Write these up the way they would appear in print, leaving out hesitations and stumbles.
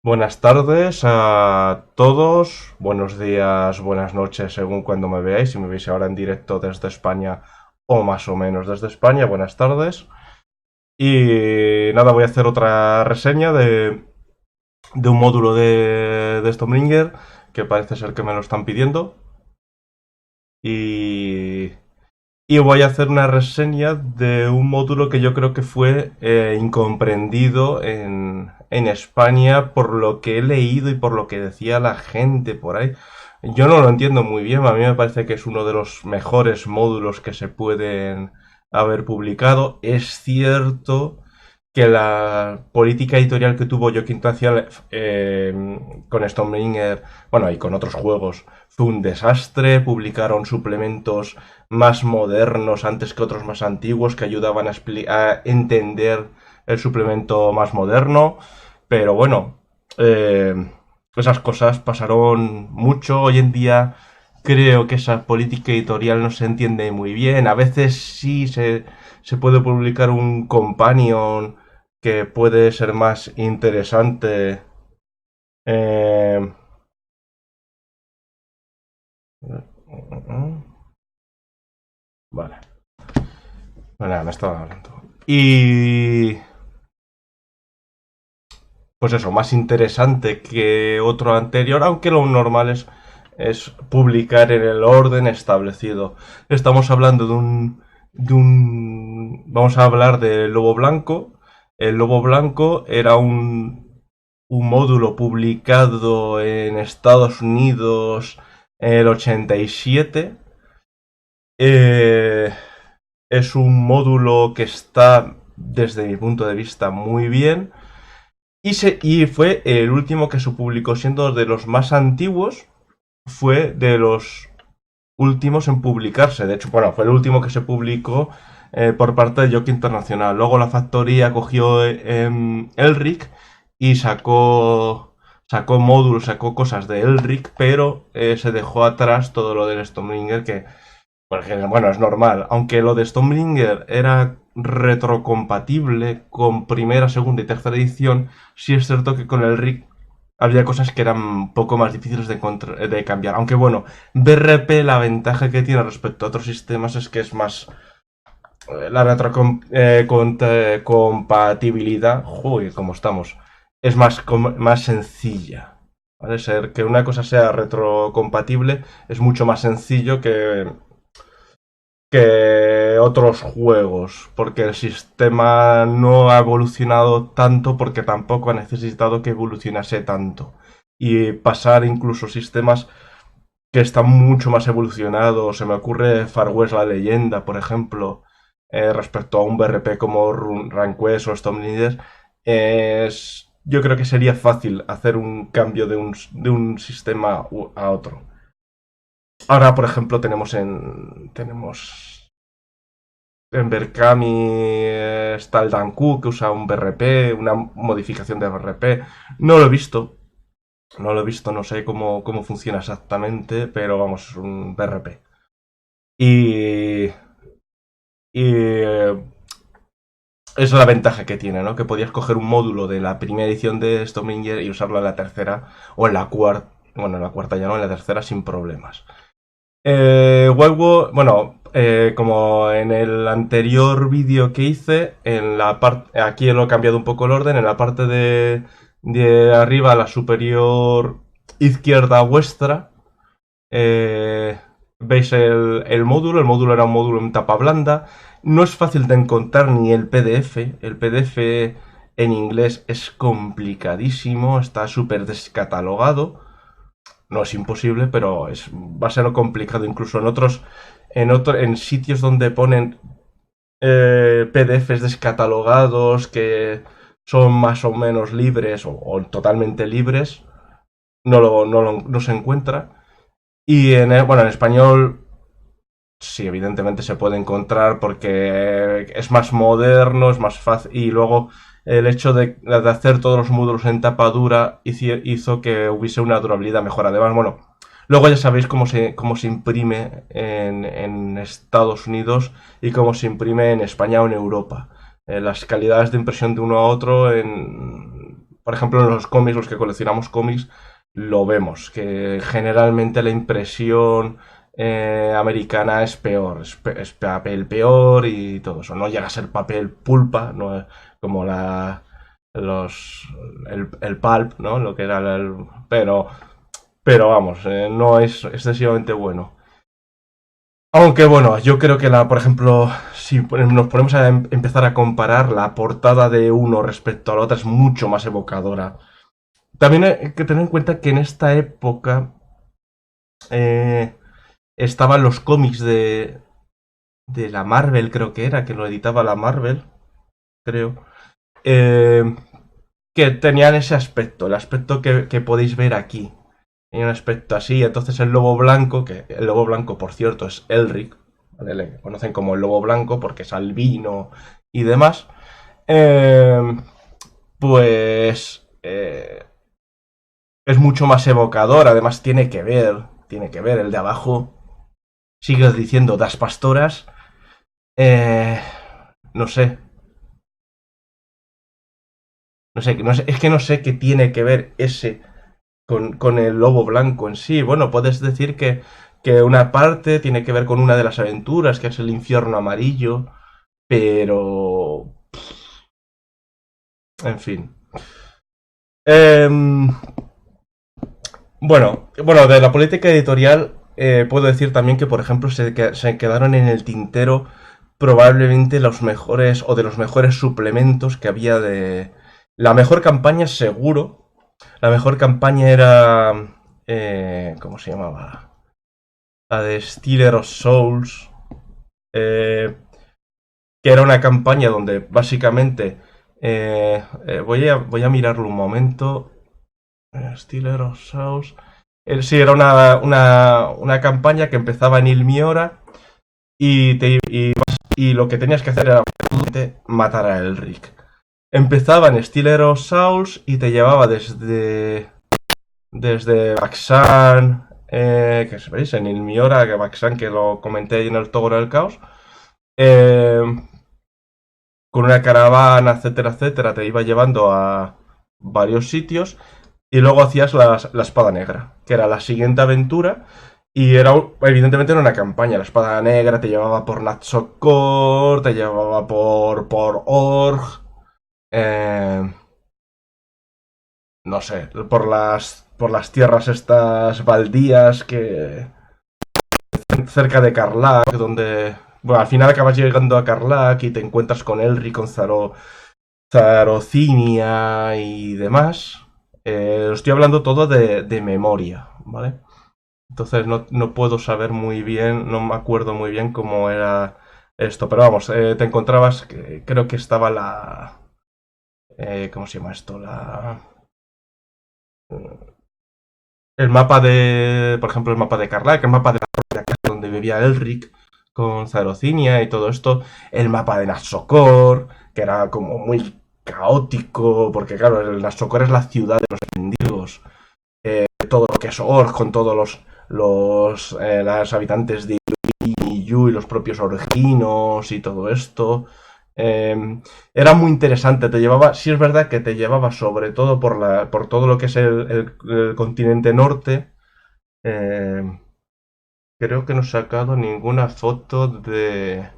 Buenas tardes a todos, buenos días, buenas noches, según cuando me veáis. Si me veis ahora en directo desde España o más o menos desde España, buenas tardes. Y nada, voy a hacer otra reseña de un módulo de Stormbringer que parece ser que me lo están pidiendo. Y, y voy a hacer una reseña de un módulo que yo creo que fue incomprendido en España por lo que he leído y por lo que decía la gente por ahí. Yo no lo entiendo muy bien, a mí me parece que es uno de los mejores módulos que se pueden haber publicado. Es cierto que la política editorial que tuvo Joaquín Tancial con Stormbringer, bueno, y con otros juegos, fue un desastre. Publicaron suplementos más modernos antes que otros más antiguos que ayudaban a entender el suplemento más moderno. Pero bueno, eh, esas cosas pasaron mucho. Hoy en día creo que esa política editorial no se entiende muy bien. A veces sí se puede publicar un companion que puede ser más interesante. Eh, vale, bueno, me estaba hablando. Y pues eso, más interesante que otro anterior, aunque lo normal es publicar en el orden establecido. Estamos hablando vamos a hablar del Lobo Blanco. El Lobo Blanco era un módulo publicado en Estados Unidos en el 87. Eh, es un módulo que está, desde mi punto de vista, muy bien. Y fue el último que se publicó, siendo de los más antiguos, fue de los últimos en publicarse. De hecho, bueno, fue el último que se publicó por parte de Yoki Internacional. Luego la factoría cogió Elric y sacó módulos, sacó cosas de Elric, pero se dejó atrás todo lo del Stormbringer, que porque, bueno, es normal. Aunque lo de Stormbringer era retrocompatible con primera, segunda y tercera edición, sí es cierto que con el RIC había cosas que eran un poco más difíciles de cambiar. Aunque bueno, BRP la ventaja que tiene respecto a otros sistemas es que es más... La retrocompatibilidad, joder, como estamos, es más sencilla. ¿Vale? Ser que una cosa sea retrocompatible es mucho más sencillo que otros juegos, porque el sistema no ha evolucionado tanto porque tampoco ha necesitado que evolucionase tanto. Y pasar incluso sistemas que están mucho más evolucionados, se me ocurre Far West la leyenda, por ejemplo, respecto a un BRP como Ranquest o Stormlinger, yo creo que sería fácil hacer un cambio de un sistema a otro. Ahora, por ejemplo, en Berkami está el Danku, que usa un BRP, una modificación de BRP. No lo he visto, no lo he visto, no sé cómo funciona exactamente, pero vamos, es un BRP. Y, y es la ventaja que tiene, ¿no? Que podías coger un módulo de la primera edición de Stormbringer y usarlo en la tercera o en la cuarta, bueno, en la cuarta ya no, en la tercera sin problemas. Bueno, como en el anterior vídeo que hice, aquí lo he cambiado un poco el orden, en la parte de arriba, la superior izquierda vuestra, eh, veis el módulo. El módulo era un módulo en tapa blanda. No es fácil de encontrar ni el PDF. El PDF en inglés es complicadísimo, está súper descatalogado. No es imposible, pero va a ser complicado. Incluso en sitios donde ponen PDFs descatalogados que son más o menos libres o totalmente libres, no se encuentra. Y bueno, en español sí, evidentemente se puede encontrar porque es más moderno, es más fácil. Y luego el hecho de hacer todos los módulos en tapa dura hizo que hubiese una durabilidad mejor. Además, bueno, luego ya sabéis cómo se imprime en Estados Unidos y cómo se imprime en España o en Europa. Las calidades de impresión de uno a otro por ejemplo, en los cómics, los que coleccionamos cómics, lo vemos, que generalmente la impresión americana es peor, es papel peor y todo eso. No llega a ser papel pulpa, no es como los, el pulp, ¿no? Lo que era pero vamos, no es excesivamente bueno. Aunque bueno, yo creo que por ejemplo, si nos ponemos a empezar a comparar, la portada de uno respecto a la otra es mucho más evocadora. También hay que tener en cuenta que en esta época eh, estaban los cómics de la Marvel, creo que era, que lo editaba la Marvel, creo, eh, que tenían ese aspecto, el aspecto que podéis ver aquí. Tenía un aspecto así, entonces el lobo blanco, que el lobo blanco, por cierto, es Elric, ¿vale? Le conocen como el lobo blanco porque es albino y demás, eh, pues es mucho más evocador, además tiene que ver, el de abajo sigue diciendo das pastoras, eh, no sé, no sé, es que no sé qué tiene que ver ese con el lobo blanco en sí. Bueno, puedes decir que una parte tiene que ver con una de las aventuras, que es el infierno amarillo, pero... En fin. Eh, bueno, de la política editorial puedo decir también que, por ejemplo, se quedaron en el tintero probablemente los mejores o de los mejores suplementos que había de... La mejor campaña seguro. La mejor campaña era... ¿cómo se llamaba? La de Stealer of Souls. eh, que era una campaña donde básicamente... voy a mirarlo un momento. Stealer of Souls. Sí, era una campaña que empezaba en Ilmiora y lo que tenías que hacer era matar a Elric. Empezaba en Stealer of Souls y te llevaba desde Baxan, que veis en Ilmiora, que Baxan, que lo comenté ahí en el Toguro del Caos, eh, con una caravana, etcétera, etcétera, te iba llevando a varios sitios y luego hacías la espada negra, que era la siguiente aventura y era evidentemente era una campaña. La espada negra te llevaba por Natsokor, te llevaba por Org, eh, no sé, por las tierras estas baldías que cerca de Karlak, donde bueno, al final acabas llegando a Karlak y te encuentras con Elric, con Zarocinia y demás. Estoy hablando todo de memoria, ¿vale? Entonces no puedo saber muy bien, no me acuerdo muy bien cómo era esto, pero vamos, te encontrabas, creo que estaba ¿cómo se llama esto? El mapa por ejemplo, el mapa de Karlak, el mapa de la casa donde vivía Elric con Zarocinia y todo esto, el mapa de Naxokor, que era como muy caótico, porque claro, el Naxokor es la ciudad de los mendigos, todo lo que es Orc, con todos los habitantes de Yu y los propios orginos y todo esto. Eh, Era muy interesante, te llevaba, sí es verdad que te llevaba sobre todo por todo lo que es el continente norte. Eh, Creo que no he sacado ninguna foto de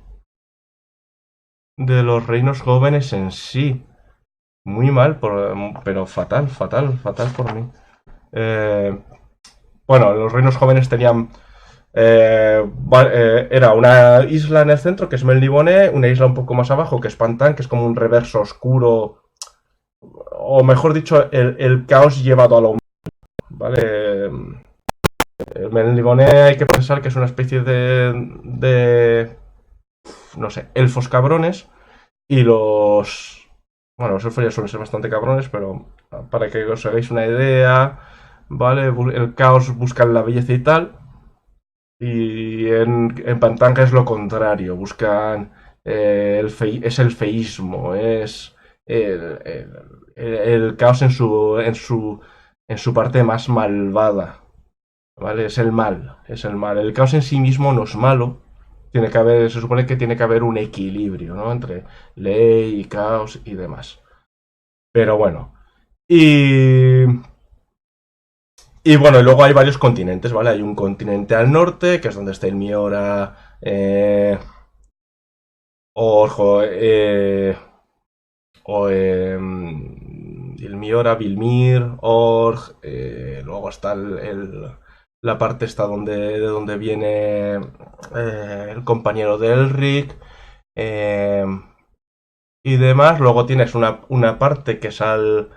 los reinos jóvenes en sí. Muy mal, pero fatal, fatal, fatal por mí. Eh, bueno, los reinos jóvenes tenían era una isla en el centro, que es Melniboné, una isla un poco más abajo, que es Pantan, que es como un reverso oscuro, o mejor dicho, el caos llevado a la humanidad, ¿vale? Melniboné hay que pensar que es una especie no sé, elfos cabrones, y bueno, los elfos ya suelen ser bastante cabrones, pero para que os hagáis una idea, ¿vale? El caos busca la belleza y tal, y en Pantanga es lo contrario, buscan es el feísmo, es el caos en su parte más malvada, ¿vale? Es el mal. El caos en sí mismo no es malo, tiene que haber, se supone que tiene que haber un equilibrio, ¿no? Entre ley y caos y demás. Pero bueno. Y, y bueno, y luego hay varios continentes, ¿vale? Hay un continente al norte, que es donde está el Miora, Orjo, el Miora, Vilmir, Org, luego está la parte esta de donde viene el compañero de Elric, eh, y demás. Luego tienes una parte que es al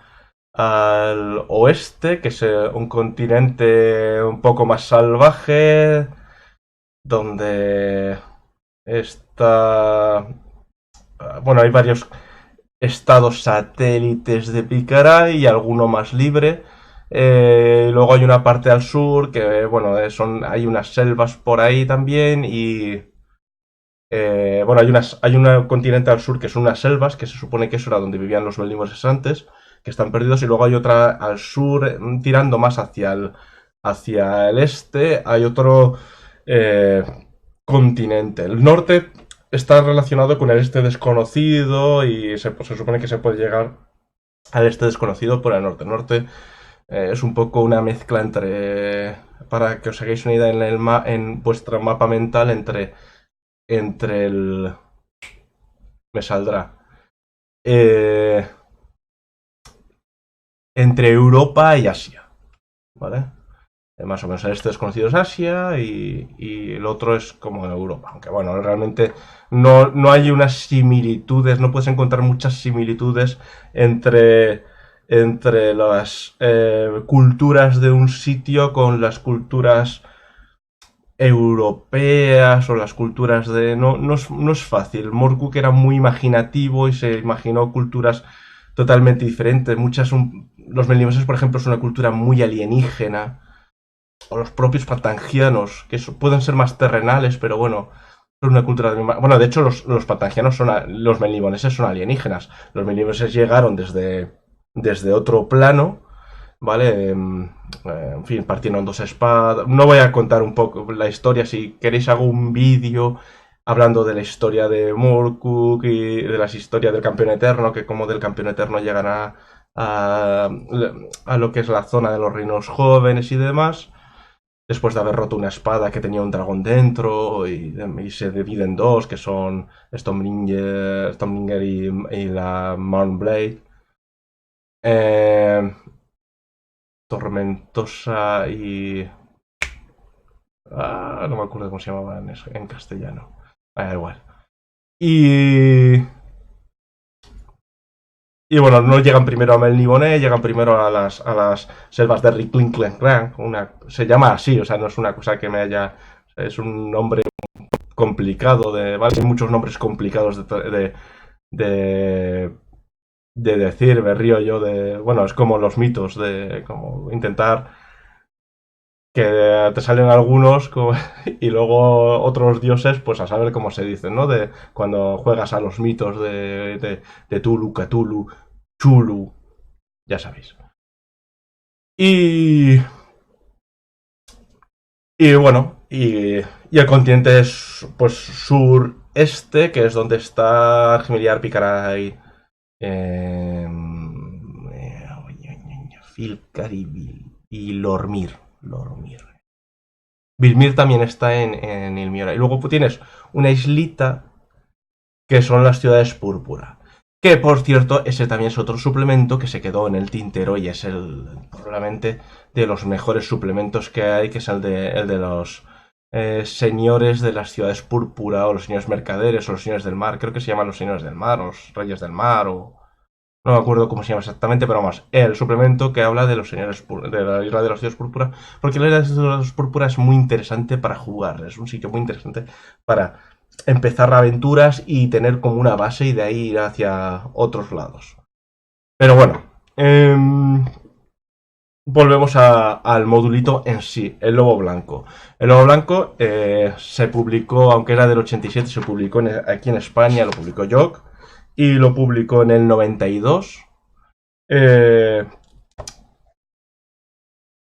oeste, que es un continente un poco más salvaje, donde está... Bueno, hay varios estados satélites de Picaray y alguno más libre. Luego hay una parte al sur que, bueno, hay unas selvas por ahí también y... bueno, hay un continente al sur que son unas selvas, que se supone que eso era donde vivían los Belnimores antes, que están perdidos, y luego hay otra al sur, tirando más hacia el este, hay otro eh, continente. El norte está relacionado con el este desconocido y se supone que se puede llegar al este desconocido por el norte. El norte es un poco una mezcla para que os hagáis una idea en vuestro mapa mental, entre el... Me saldrá. eh, entre Europa y Asia, ¿vale? Más o menos el este desconocido es Asia y el otro es como Europa. Aunque bueno, realmente no hay unas similitudes, no puedes encontrar muchas similitudes entre las culturas de un sitio con las culturas europeas o las culturas de... No es fácil. Morkuk era muy imaginativo y se imaginó culturas totalmente diferentes. Los melineses, por ejemplo, es una cultura muy alienígena, o los propios patangianos, que pueden ser más terrenales, pero bueno, son una cultura de... Bueno, de hecho, los patangianos los melniboneses son alienígenas. Los melniboneses llegaron desde otro plano, ¿vale? En fin, partieron dos espadas. No voy a contar un poco la historia. Si queréis, hago un vídeo hablando de la historia de Morkuk y de las historias del campeón eterno, que como del campeón eterno llegan a lo que es la zona de los reinos jóvenes y demás, después de haber roto una espada que tenía un dragón dentro y se divide en dos, que son Stormbringer y la Mount Blade. Eh, Tormentosa y... no me acuerdo cómo se llamaba en castellano. Da igual. Y... Y bueno, no llegan primero a Melniboné, llegan primero a las selvas de Riklinklenkrank. Se llama así, o sea, no es una cosa que me haya... Es un nombre complicado ¿vale? Hay muchos nombres complicados de, de decir, me río yo de... Bueno, es como los mitos, de como intentar que te salen algunos y luego otros dioses, pues a saber cómo se dicen, ¿no? De cuando juegas a los mitos de Tulu, Cthulhu, Chulu, ya sabéis. Y, y bueno, y el continente es pues sureste, que es donde está Argimiliar, Picaray, eh, Filcar y Lormir. Vilmir también está en Ilmiora. Y luego tienes una islita que son las ciudades púrpura. Que por cierto, ese también es otro suplemento que se quedó en el tintero y es probablemente de los mejores suplementos que hay, que es el de los señores de las ciudades púrpura, o los señores mercaderes, o los señores del mar. Creo que se llaman los señores del mar, o los reyes del mar, o no me acuerdo cómo se llama exactamente, pero vamos, el suplemento que habla de los señores de la isla de los dioses púrpura, porque la isla de los dioses púrpura es muy interesante para jugar, es un sitio muy interesante para empezar aventuras y tener como una base y de ahí ir hacia otros lados. Pero bueno, volvemos al modulito en sí, el Lobo Blanco. El Lobo Blanco se publicó, aunque era del 87, se publicó aquí en España, lo publicó Jock, y lo publicó en el 92. Eh,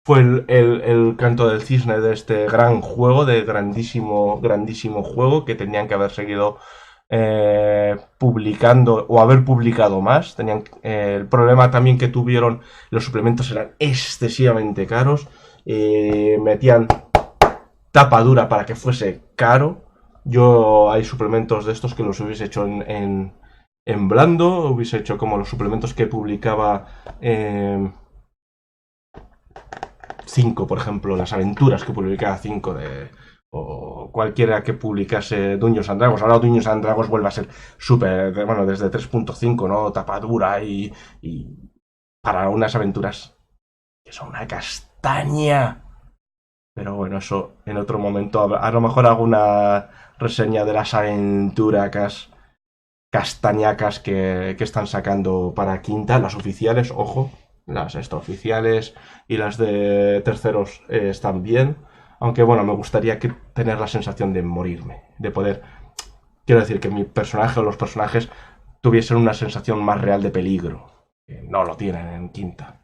fue el canto del cisne de este gran juego, de grandísimo, grandísimo juego, que tenían que haber seguido publicando o haber publicado más. Tenían el problema también que tuvieron, los suplementos eran excesivamente caros. Metían tapa dura para que fuese caro. Yo hay suplementos de estos que los hubiese hecho en blando, hubiese hecho como los suplementos que publicaba 5, por ejemplo, las aventuras que publicaba 5 o cualquiera que publicase Dungeons and Dragons. Ahora Dungeons and Dragons vuelve a ser súper, bueno, desde 3.5, ¿no? Tapadura y para unas aventuras que son una castaña. Pero bueno, eso en otro momento. A lo mejor hago una reseña de las aventuras castañacas que están sacando para quinta, las oficiales, ojo, las oficiales y las de terceros están bien, aunque bueno, me gustaría tener la sensación de morirme, de poder, quiero decir, que mi personaje o los personajes tuviesen una sensación más real de peligro, que no lo tienen en quinta.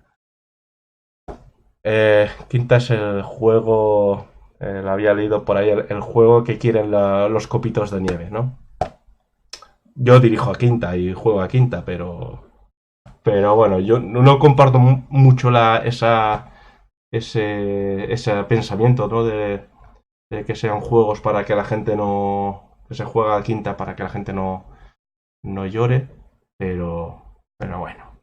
Quinta es el juego, lo había leído por ahí, el juego que quieren los copitos de nieve, ¿no? Yo dirijo a quinta y juego a quinta, pero bueno, yo no comparto mucho ese pensamiento, ¿no? De que sean juegos para que la gente no, que se juega a quinta para que la gente no llore, pero bueno.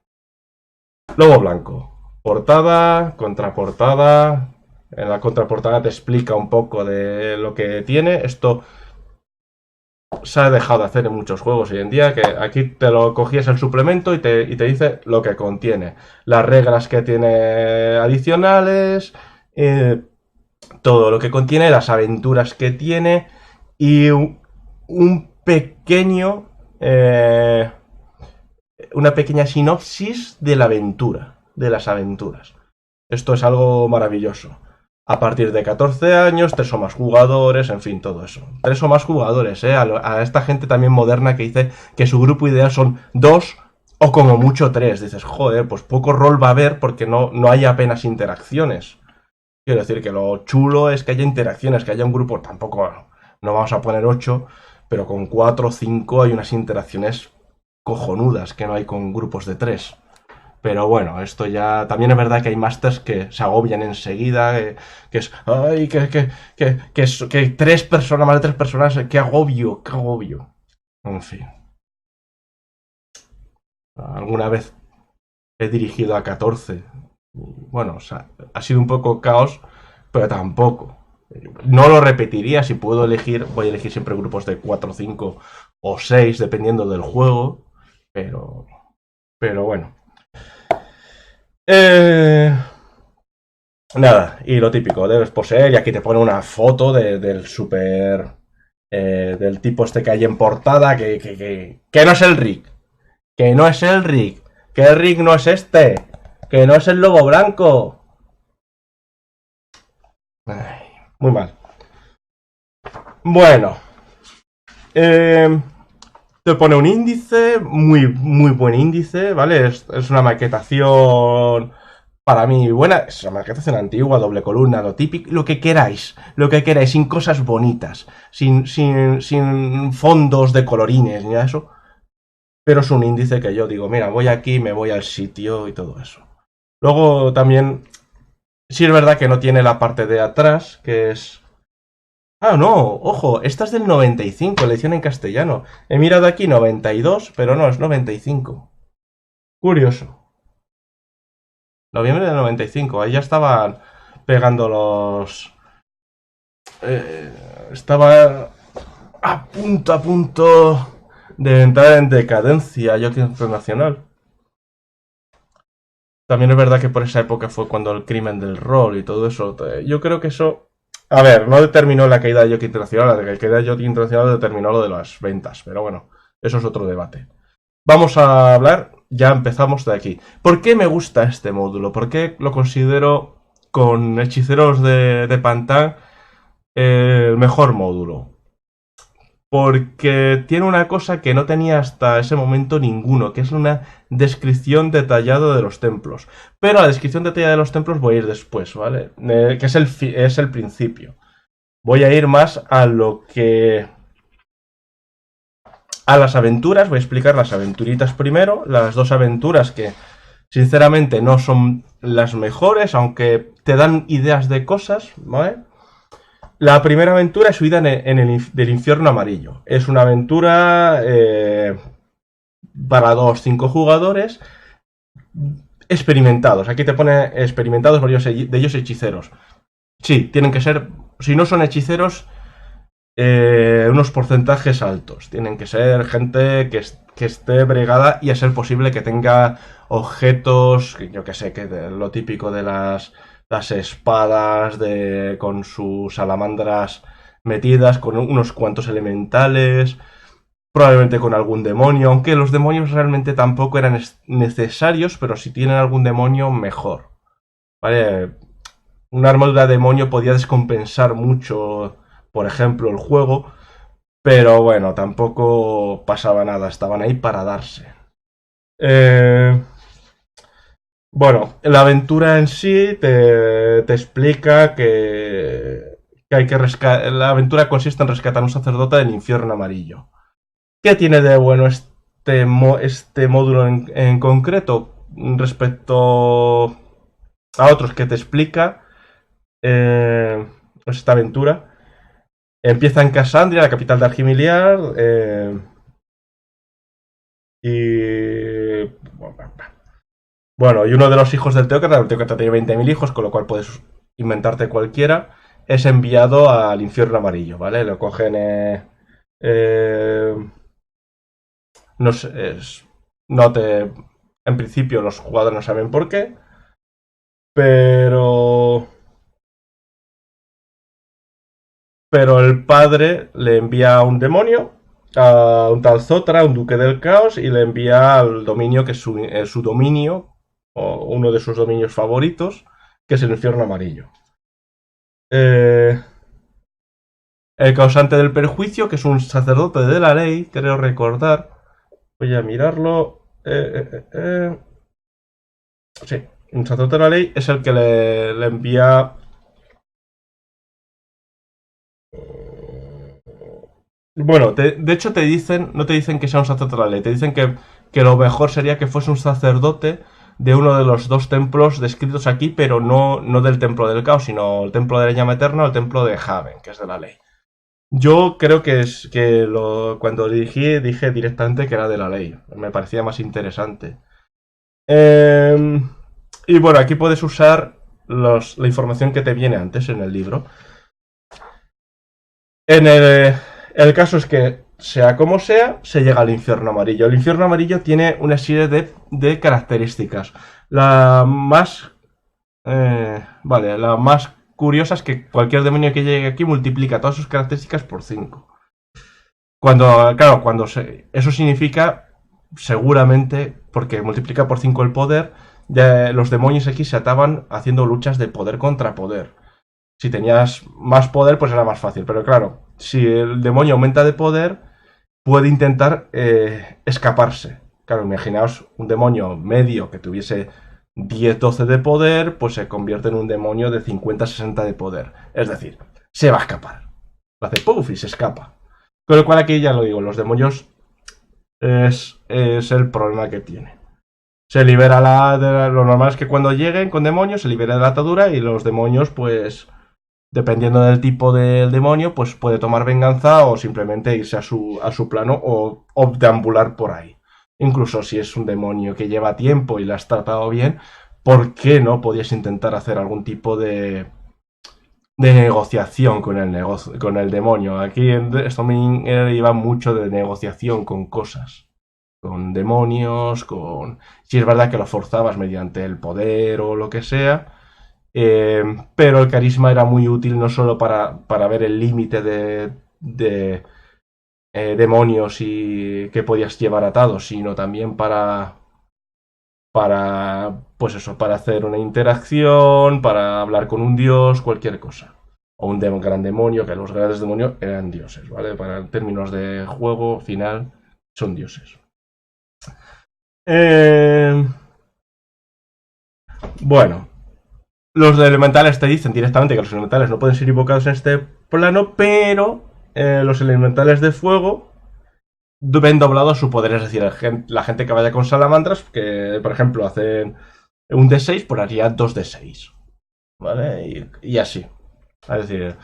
Lobo blanco, portada, contraportada. En la contraportada te explica un poco de lo que tiene. Esto se ha dejado de hacer en muchos juegos hoy en día, que aquí te lo cogías el suplemento y te dice lo que contiene, las reglas que tiene adicionales, todo lo que contiene, las aventuras que tiene y un pequeño, una pequeña sinopsis de la aventura, de las aventuras. Esto es algo maravilloso. A partir de 14 años, 3 o más jugadores, en fin, todo eso. 3 o más jugadores, a esta gente también moderna que dice que su grupo ideal son 2 o como mucho 3. Dices, joder, pues poco rol va a haber porque no hay apenas interacciones. Quiero decir que lo chulo es que haya interacciones, que haya un grupo, tampoco no vamos a poner 8, pero con 4 o 5 hay unas interacciones cojonudas que no hay con grupos de 3. Pero bueno, esto ya. También es verdad que hay masters que se agobian enseguida. Que es. Ay, que 3 personas, más de 3 personas. Qué agobio, qué agobio. En fin. Alguna vez he dirigido a 14. Bueno, o sea, ha sido un poco caos, pero tampoco. No lo repetiría. Si puedo elegir, voy a elegir siempre grupos de 4, 5 o 6, dependiendo del juego. Pero bueno. Nada, y lo típico, debes poseer, y aquí te pone una foto del super. Del tipo este que hay en portada, que no es el Rick. Que no es el Rick. Que el Rick no es este. Que no es el lobo blanco. Ay, muy mal. Bueno. Te pone un índice, muy buen índice, ¿vale? Es una maquetación para mí buena, es una maquetación antigua, doble columna, lo típico, lo que queráis, sin cosas bonitas, sin fondos de colorines ni nada de eso, pero es un índice que yo digo, mira, voy aquí, me voy al sitio y todo eso. Luego también, sí es verdad que no tiene la parte de atrás, que es... Ah, no, ojo, esta es del 95, la edición en castellano. He mirado aquí 92, pero no, es 95. Curioso. Noviembre del 95, ahí ya estaban pegando los... estaba a punto de entrar en decadencia Jockey Internacional. También es verdad que por esa época fue cuando el crimen del rol y todo eso. Yo creo que eso... A ver, no determinó la caída de Jockey Internacional, la caída de Jockey Internacional determinó lo de las ventas, pero bueno, eso es otro debate. Vamos a hablar, ya empezamos de aquí. ¿Por qué me gusta este módulo? ¿Por qué lo considero con Hechiceros de Pantan el mejor módulo? Porque tiene una cosa que no tenía hasta ese momento ninguno, que es una descripción detallada de los templos. Pero a la descripción detallada de los templos voy a ir después, ¿vale? Que es el principio. Voy a ir más a lo que a las aventuras. Voy a explicar las aventuritas primero. Las dos aventuras que sinceramente no son las mejores, aunque te dan ideas de cosas, ¿vale? La primera aventura es Huida del Infierno Amarillo. Es una aventura para 2-5 jugadores experimentados. Aquí te pone experimentados varios de ellos hechiceros. Sí, tienen que ser, si no son hechiceros, unos porcentajes altos. Tienen que ser gente que esté bregada y a ser posible que tenga objetos, yo que sé, que lo típico de las espadas con sus salamandras metidas, con unos cuantos elementales, probablemente con algún demonio, aunque los demonios realmente tampoco eran necesarios, pero si tienen algún demonio, mejor. ¿Vale? Una armadura de demonio podía descompensar mucho, por ejemplo, el juego, pero bueno, tampoco pasaba nada, estaban ahí para darse. Eh, bueno, la aventura en sí te explica que hay que rescatar. La aventura consiste en rescatar a un sacerdote del infierno amarillo. ¿Qué tiene de bueno este módulo en concreto respecto a otros que te explica esta aventura? Empieza en Cassandria, la capital de Argimiliar, y bueno, y uno de los hijos del Teócrata, el Teócrata tiene 20.000 hijos, con lo cual puedes inventarte cualquiera, es enviado al infierno amarillo, ¿vale? Lo cogen, eh, no sé, no te, en principio los jugadores no saben por qué, pero pero el padre le envía a un demonio, a un tal Zotra, un duque del caos, y le envía al dominio que es su dominio, o uno de sus dominios favoritos, que es el infierno amarillo. Eh, el causante del perjuicio, que es un sacerdote de la ley, creo recordar. Voy a mirarlo. Sí, un sacerdote de la ley es el que le envía. Bueno, de hecho no te dicen que sea un sacerdote de la ley, te dicen que lo mejor sería que fuese un sacerdote de uno de los dos templos descritos aquí, pero no del templo del caos, sino el templo de la llama eterna o el templo de Haven, que es de la ley. Yo creo cuando dije directamente que era de la ley, me parecía más interesante. Eh, y bueno, aquí puedes usar la información que te viene antes en el libro. En el caso es que, sea como sea, se llega al infierno amarillo. El infierno amarillo tiene una serie de características. La más. La más curiosa es que cualquier demonio que llegue aquí multiplica todas sus características por 5. Eso significa, seguramente, porque multiplica por 5 el poder, los demonios aquí se ataban haciendo luchas de poder contra poder. Si tenías más poder, pues era más fácil. Pero claro, si el demonio aumenta de poder, puede intentar escaparse. Claro, imaginaos un demonio medio que tuviese 10-12 de poder, pues se convierte en un demonio de 50-60 de poder. Es decir, se va a escapar. Lo hace puff y se escapa. Con lo cual aquí ya lo digo, los demonios es el problema que tiene. Se libera lo normal es que cuando lleguen con demonios se libera de la atadura y los demonios pues dependiendo del tipo del demonio, pues puede tomar venganza o simplemente irse a su plano o deambular por ahí. Incluso si es un demonio que lleva tiempo y lo has tratado bien, ¿por qué no podías intentar hacer algún tipo de negociación con el demonio? Aquí en Storming iba mucho de negociación con cosas. Con demonios, si es verdad que lo forzabas mediante el poder o lo que sea, pero el carisma era muy útil no solo para ver el límite de demonios y que podías llevar atados, sino también pues eso, para hacer una interacción, para hablar con un dios, cualquier cosa. O un gran demonio, que los grandes demonios eran dioses, ¿vale? Para términos de juego final, son dioses. Bueno, los elementales te dicen directamente que los elementales no pueden ser invocados en este plano, pero los elementales de fuego ven doblado su poder. Es decir, la gente que vaya con salamandras, que por ejemplo hacen un D6, pues haría 2 D6. ¿Vale? Y así. Es decir,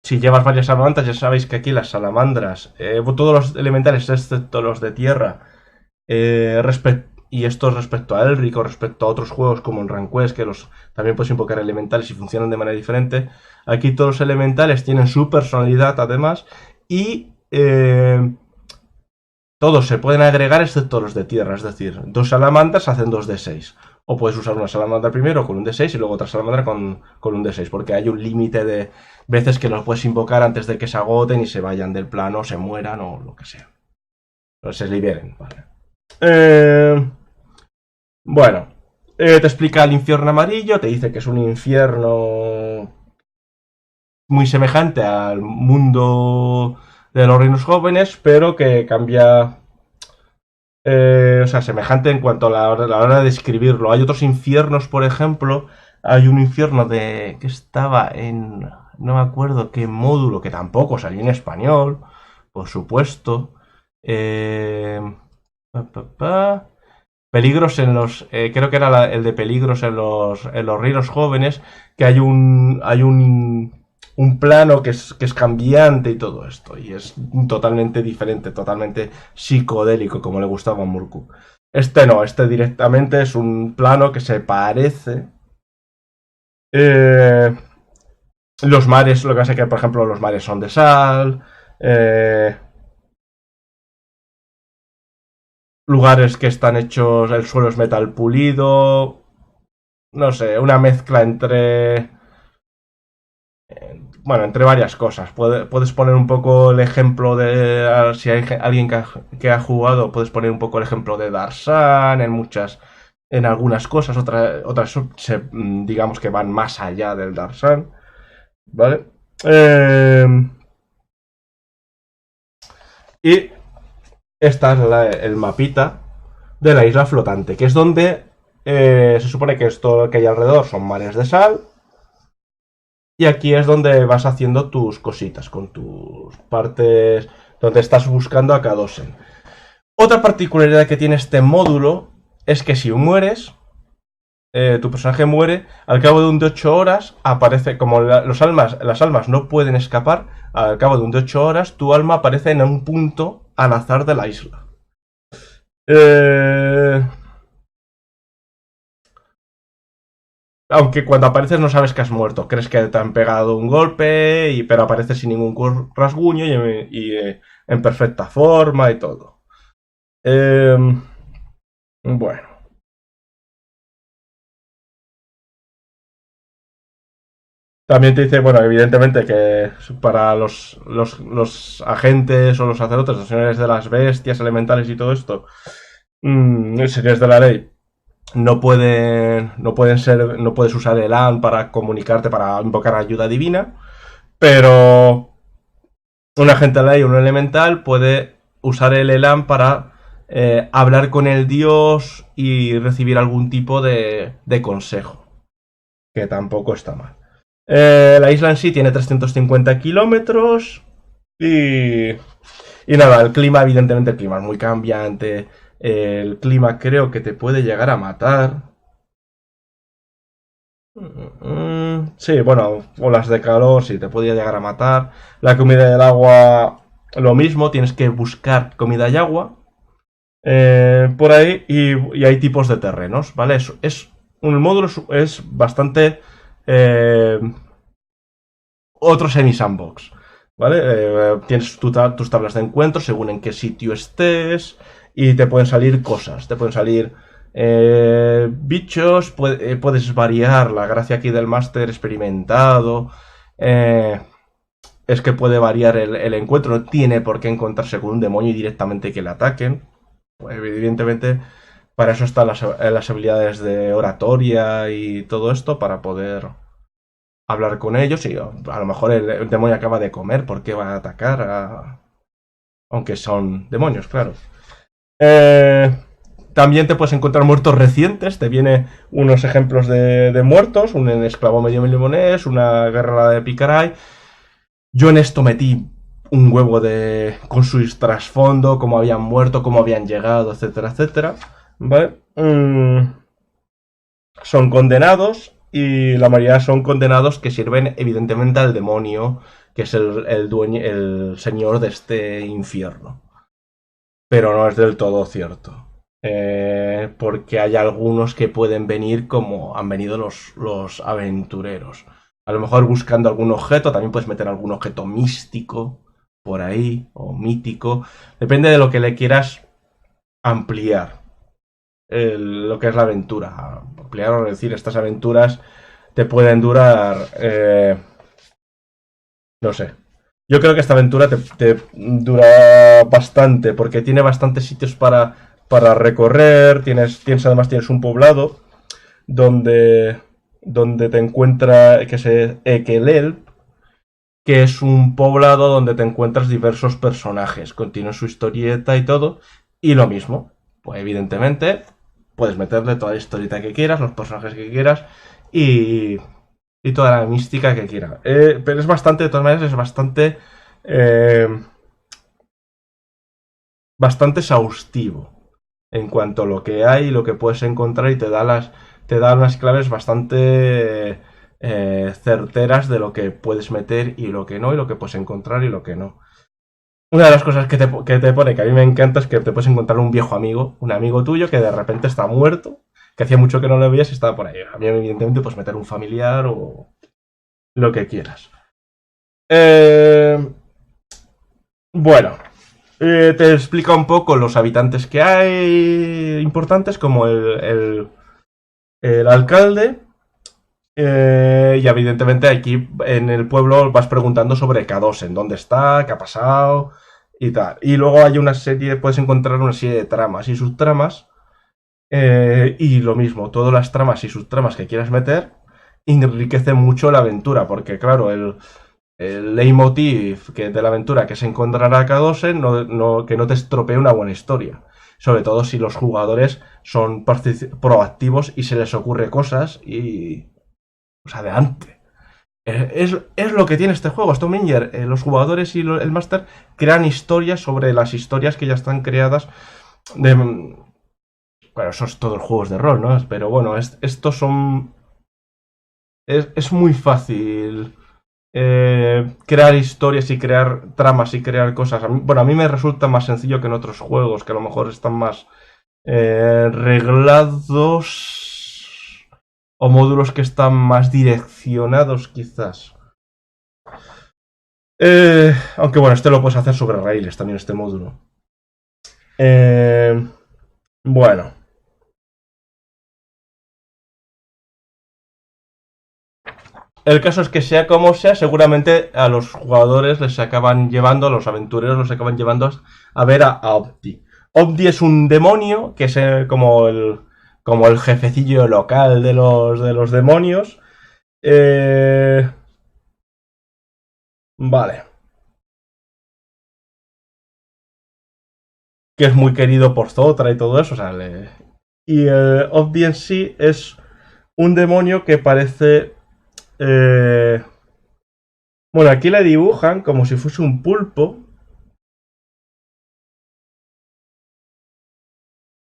si llevas varias salamandras, ya sabéis que aquí las salamandras, todos los elementales excepto los de tierra, y esto respecto a Elric o respecto a otros juegos como en Ranquest, que también puedes invocar elementales y funcionan de manera diferente. Aquí todos los elementales tienen su personalidad además y todos se pueden agregar excepto los de tierra, es decir, 2 salamandras hacen 2 D6. O puedes usar una salamandra primero con un D6 y luego otra salamandra con un D6, porque hay un límite de veces que los puedes invocar antes de que se agoten y se vayan del plano, se mueran o lo que sea. O se liberen, vale. Bueno, te explica el infierno amarillo, te dice que es un infierno muy semejante al mundo de los reinos jóvenes, pero que cambia. O sea, semejante en cuanto a la hora de describirlo. Hay otros infiernos, por ejemplo. Hay un infierno que estaba en. No me acuerdo qué módulo, que tampoco salió en español, por supuesto. Eh, pa, pa, pa. Peligros en los. Creo que era el de peligros en los reinos jóvenes. Que hay un plano que es cambiante y todo esto. Y es totalmente diferente, totalmente psicodélico, como le gustaba a Murku. Este no, este directamente es un plano que se parece. Eh, los mares, lo que pasa es que, por ejemplo, los mares son de sal. Lugares que están hechos, el suelo es metal pulido. No sé, una mezcla entre varias cosas. Puedes poner un poco el ejemplo de. Si hay alguien que ha jugado, puedes poner un poco el ejemplo de Darsan en algunas cosas. Otras digamos que van más allá del Darsan. ¿Vale? Y esta es el mapita de la isla flotante, que es donde se supone que esto que hay alrededor son mares de sal. Y aquí es donde vas haciendo tus cositas, con tus partes, donde estás buscando a Kadosen. Otra particularidad que tiene este módulo es que si mueres, tu personaje muere, al cabo de un de 8 horas, aparece, como las almas no pueden escapar, al cabo de un de 8 horas, tu alma aparece en un punto al azar de la isla. Aunque cuando apareces no sabes que has muerto. Crees que te han pegado un golpe, pero apareces sin ningún rasguño y en perfecta forma y todo. Bueno. También te dice, bueno, evidentemente que para los agentes o los sacerdotes, los señores de las bestias elementales y todo esto, señores de la ley, no puedes usar el AN para comunicarte, para invocar ayuda divina, pero un agente de ley o un elemental puede usar el ELAN para hablar con el dios y recibir algún tipo de consejo, que tampoco está mal. La isla en sí tiene 350 kilómetros y nada, el clima, evidentemente el clima es muy cambiante. El clima creo que te puede llegar a matar. Sí, bueno, olas de calor, sí, te podría llegar a matar. La comida y el agua, lo mismo, tienes que buscar comida y agua por ahí y hay tipos de terrenos, ¿vale? Un módulo es bastante otro semi-sandbox, ¿vale? Tienes tus tablas de encuentro según en qué sitio estés y te pueden salir cosas, te pueden salir bichos, puedes variar. La gracia aquí del máster experimentado es que puede variar el encuentro, no tiene por qué encontrarse con un demonio y directamente que le ataquen. Pues, evidentemente, para eso están las habilidades de oratoria y todo esto, para poder hablar con ellos y a lo mejor el demonio acaba de comer porque va a atacar aunque son demonios, claro. También te puedes encontrar muertos recientes, te vienen unos ejemplos de muertos, un esclavo medio limonés, una guerra de Picaray. Yo en esto metí un huevo de con su trasfondo, cómo habían muerto, cómo habían llegado, etcétera, etcétera, ¿vale? Son condenados y la mayoría son condenados que sirven evidentemente al demonio, que es el dueño, el señor de este infierno. Pero no es del todo cierto. Porque hay algunos que pueden venir como han venido los aventureros. A lo mejor buscando algún objeto, también puedes meter algún objeto místico por ahí, o mítico. Depende de lo que le quieras ampliar, lo que es la aventura. Ampliar o decir, estas aventuras te pueden durar, no sé. Yo creo que esta aventura te dura bastante, porque tiene bastantes sitios para recorrer, además tienes un poblado donde, donde te encuentra, que es Ekelel, que es un poblado donde te encuentras diversos personajes, contiene su historieta y todo, y lo mismo, pues evidentemente puedes meterle toda la historieta que quieras, los personajes que quieras y, y toda la mística que quieras. Pero es bastante, de todas maneras, es bastante, eh, bastante exhaustivo en cuanto a lo que hay, lo que puedes encontrar y te da unas claves bastante certeras de lo que puedes meter y lo que no, y lo que puedes encontrar y lo que no. Una de las cosas que te pone, que a mí me encanta, es que te puedes encontrar un viejo amigo, un amigo tuyo que de repente está muerto, que hacía mucho que no lo veías y estaba por ahí. A mí, evidentemente, pues meter un familiar o lo que quieras. Eh, bueno, te explica un poco los habitantes que hay importantes, como el alcalde. Y evidentemente aquí en el pueblo vas preguntando sobre K2, en dónde está, qué ha pasado y tal. Y luego hay una serie, puedes encontrar una serie de tramas y subtramas. Y lo mismo, todas las tramas y subtramas que quieras meter enriquecen mucho la aventura, porque claro, el leitmotiv de la aventura que es encontrar a K2 que no te estropee una buena historia. Sobre todo si los jugadores son proactivos y se les ocurre cosas y pues adelante. Es lo que tiene este juego, Stormbringer. Los jugadores y el máster crean historias sobre las historias que ya están creadas. Bueno, eso es todos los juegos de rol, ¿no? Pero bueno, estos son. Es muy fácil crear historias y crear tramas y crear cosas. Bueno, a mí me resulta más sencillo que en otros juegos, que a lo mejor están más reglados o módulos que están más direccionados, quizás. Aunque bueno, este lo puedes hacer sobre raíles también, este módulo. Eh, bueno. El caso es que sea como sea, seguramente a los jugadores les acaban llevando, a los aventureros los acaban llevando a ver a Opti. Opti es un demonio, que es como el jefecillo local de los demonios. Eh, vale. Que es muy querido por Zotra y todo eso. O sea, y Opti en sí es un demonio que parece... eh, bueno, aquí le dibujan como si fuese un pulpo,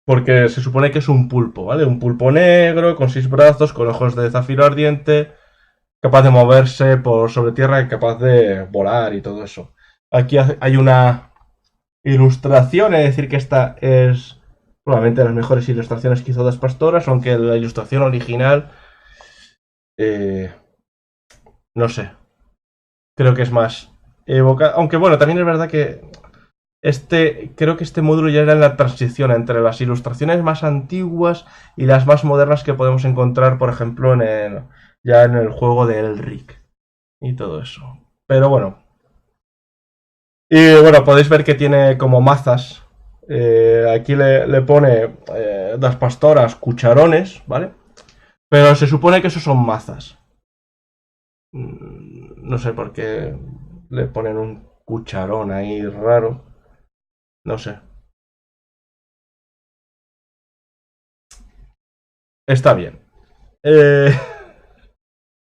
porque se supone que es un pulpo, ¿vale? Un pulpo negro, con 6 brazos, con ojos de zafiro ardiente, capaz de moverse por sobre tierra y capaz de volar y todo eso. Aquí hay una ilustración, es decir, que esta es probablemente de las mejores ilustraciones que hizo Das Pastoras, aunque la ilustración original, eh, no sé, creo que es más evocada. Aunque bueno, también es verdad que creo que este módulo ya era en la transición entre las ilustraciones más antiguas y las más modernas que podemos encontrar, por ejemplo, ya en el juego de Elric y todo eso. Pero bueno. Y bueno, podéis ver que tiene como mazas. Aquí le pone las pastoras cucharones, ¿vale? Pero se supone que esos son mazas. No sé por qué le ponen un cucharón ahí raro. No sé. Está bien. Eh,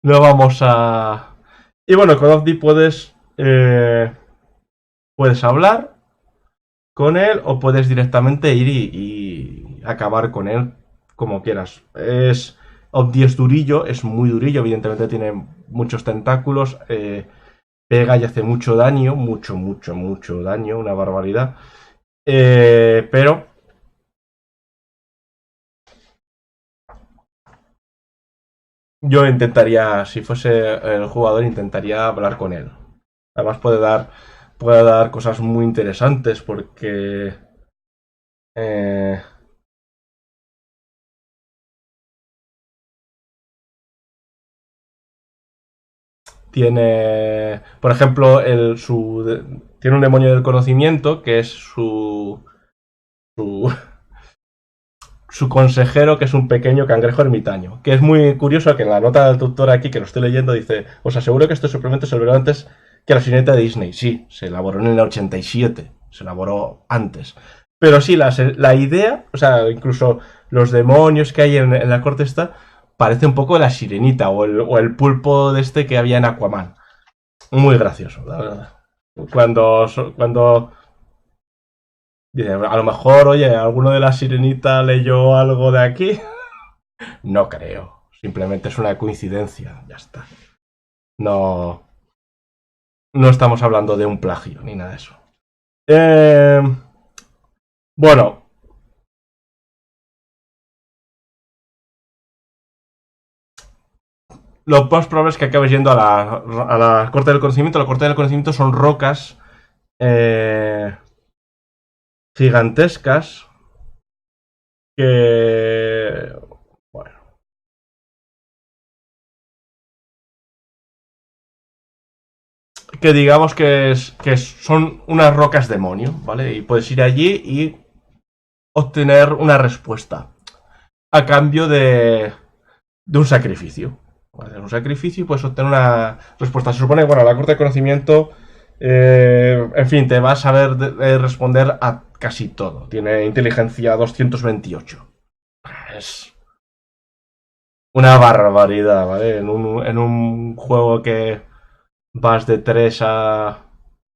no vamos a... Y bueno, con Opti puedes Puedes hablar con él o puedes directamente ir y acabar con él como quieras. Obdi es durillo, es muy durillo, evidentemente tiene muchos tentáculos, pega y hace mucho daño, mucho daño, una barbaridad. Pero yo intentaría, si fuese el jugador, intentaría hablar con él. Además puede dar cosas muy interesantes porque eh, tiene, por ejemplo, tiene un demonio del conocimiento que es su, su consejero, que es un pequeño cangrejo ermitaño. Que es muy curioso que en la nota del tutor aquí, que lo estoy leyendo, dice: os aseguro que este suplemento se elaboró antes que la sirenita de Disney. Sí, se elaboró en el 87, se elaboró antes. Pero sí, la idea, o sea, incluso los demonios que hay en la corte esta, parece un poco la sirenita o el pulpo de este que había en Aquaman. Muy gracioso, la verdad. Cuando dice, a lo mejor, oye, alguno de la sirenita leyó algo de aquí. No creo. Simplemente es una coincidencia. Ya está. No, no estamos hablando de un plagio ni nada de eso. Eh, bueno, lo más probable es que acabes yendo a la corte del conocimiento. La corte del conocimiento son rocas eh, gigantescas que... Bueno, que digamos que son unas rocas demonio, ¿vale? Y puedes ir allí y obtener una respuesta a cambio de un sacrificio. Hacer un sacrificio y puedes obtener una respuesta. Se supone que, bueno, la corte de conocimiento, en fin, te va a saber responder a casi todo. Tiene inteligencia 228. Es una barbaridad, ¿vale? En un juego que vas de 3 a...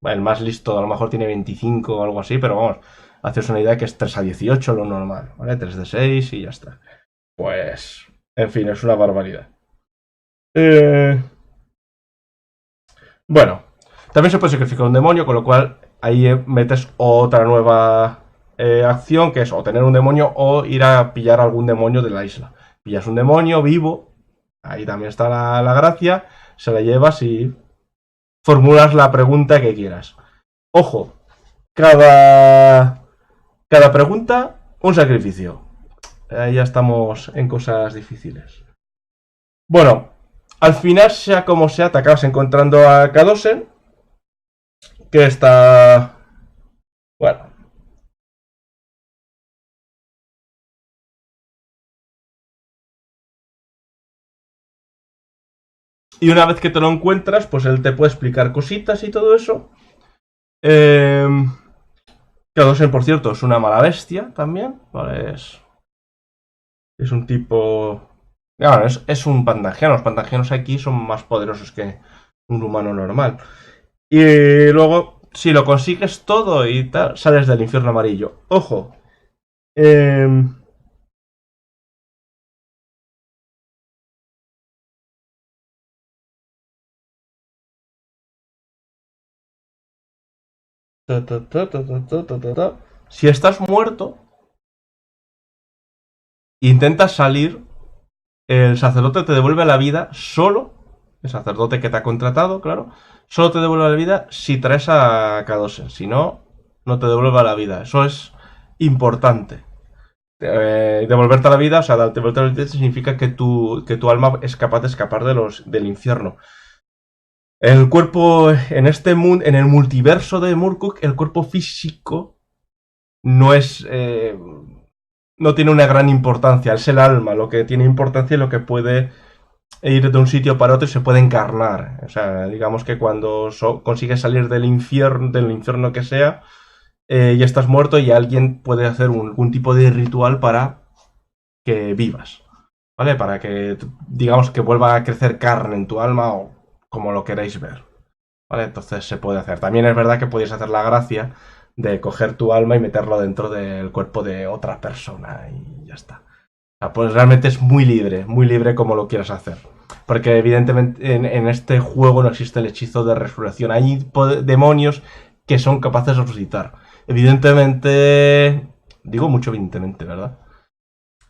El más listo a lo mejor tiene 25 o algo así, pero vamos, haces una idea que es 3 a 18 lo normal, ¿vale? 3 de 6 y ya está. Pues, en fin, es una barbaridad. Eh, bueno, también se puede sacrificar un demonio, con lo cual ahí metes otra nueva acción, que es o tener un demonio o ir a pillar algún demonio de la isla. Pillas un demonio vivo, ahí también está la gracia, se la llevas y formulas la pregunta que quieras. Ojo, cada, cada pregunta un sacrificio. Ahí ya estamos en cosas difíciles. Bueno, al final, sea como sea, te acabas encontrando a Kadosen, que está... Bueno, y una vez que te lo encuentras, pues él te puede explicar cositas y todo eso. Eh, Kadosen, por cierto, es una mala bestia también. Vale, es un tipo... Claro, es un pandangiano. Los pandangianos aquí son más poderosos que un humano normal. Y luego, si lo consigues todo y tal, sales del infierno amarillo. Ojo. Eh, si estás muerto, intentas salir, el sacerdote te devuelve la vida solo, el sacerdote que te ha contratado, claro, solo te devuelve la vida si traes a Kadosen, si no, no te devuelve la vida. Eso es importante. Devolverte la vida, o sea, devolverte la vida significa que tu alma es capaz de escapar del infierno. El cuerpo, en este mundo, en el multiverso de Murkuk, el cuerpo físico no es... no tiene una gran importancia, es el alma lo que tiene importancia y lo que puede ir de un sitio para otro y se puede encarnar. O sea, digamos que cuando consigues salir del infierno que sea, ya estás muerto y alguien puede hacer algún tipo de ritual para que vivas, ¿vale? Para que, digamos, que vuelva a crecer carne en tu alma o como lo queráis ver. ¿vale? Entonces se puede hacer. También es verdad que podéis hacer la gracia de coger tu alma y meterlo dentro del cuerpo de otra persona y ya está. O sea, pues realmente es muy libre como lo quieras hacer. Porque evidentemente en este juego no existe el hechizo de resurrección. Hay demonios que son capaces de resucitar. Evidentemente... Digo mucho evidentemente, ¿verdad?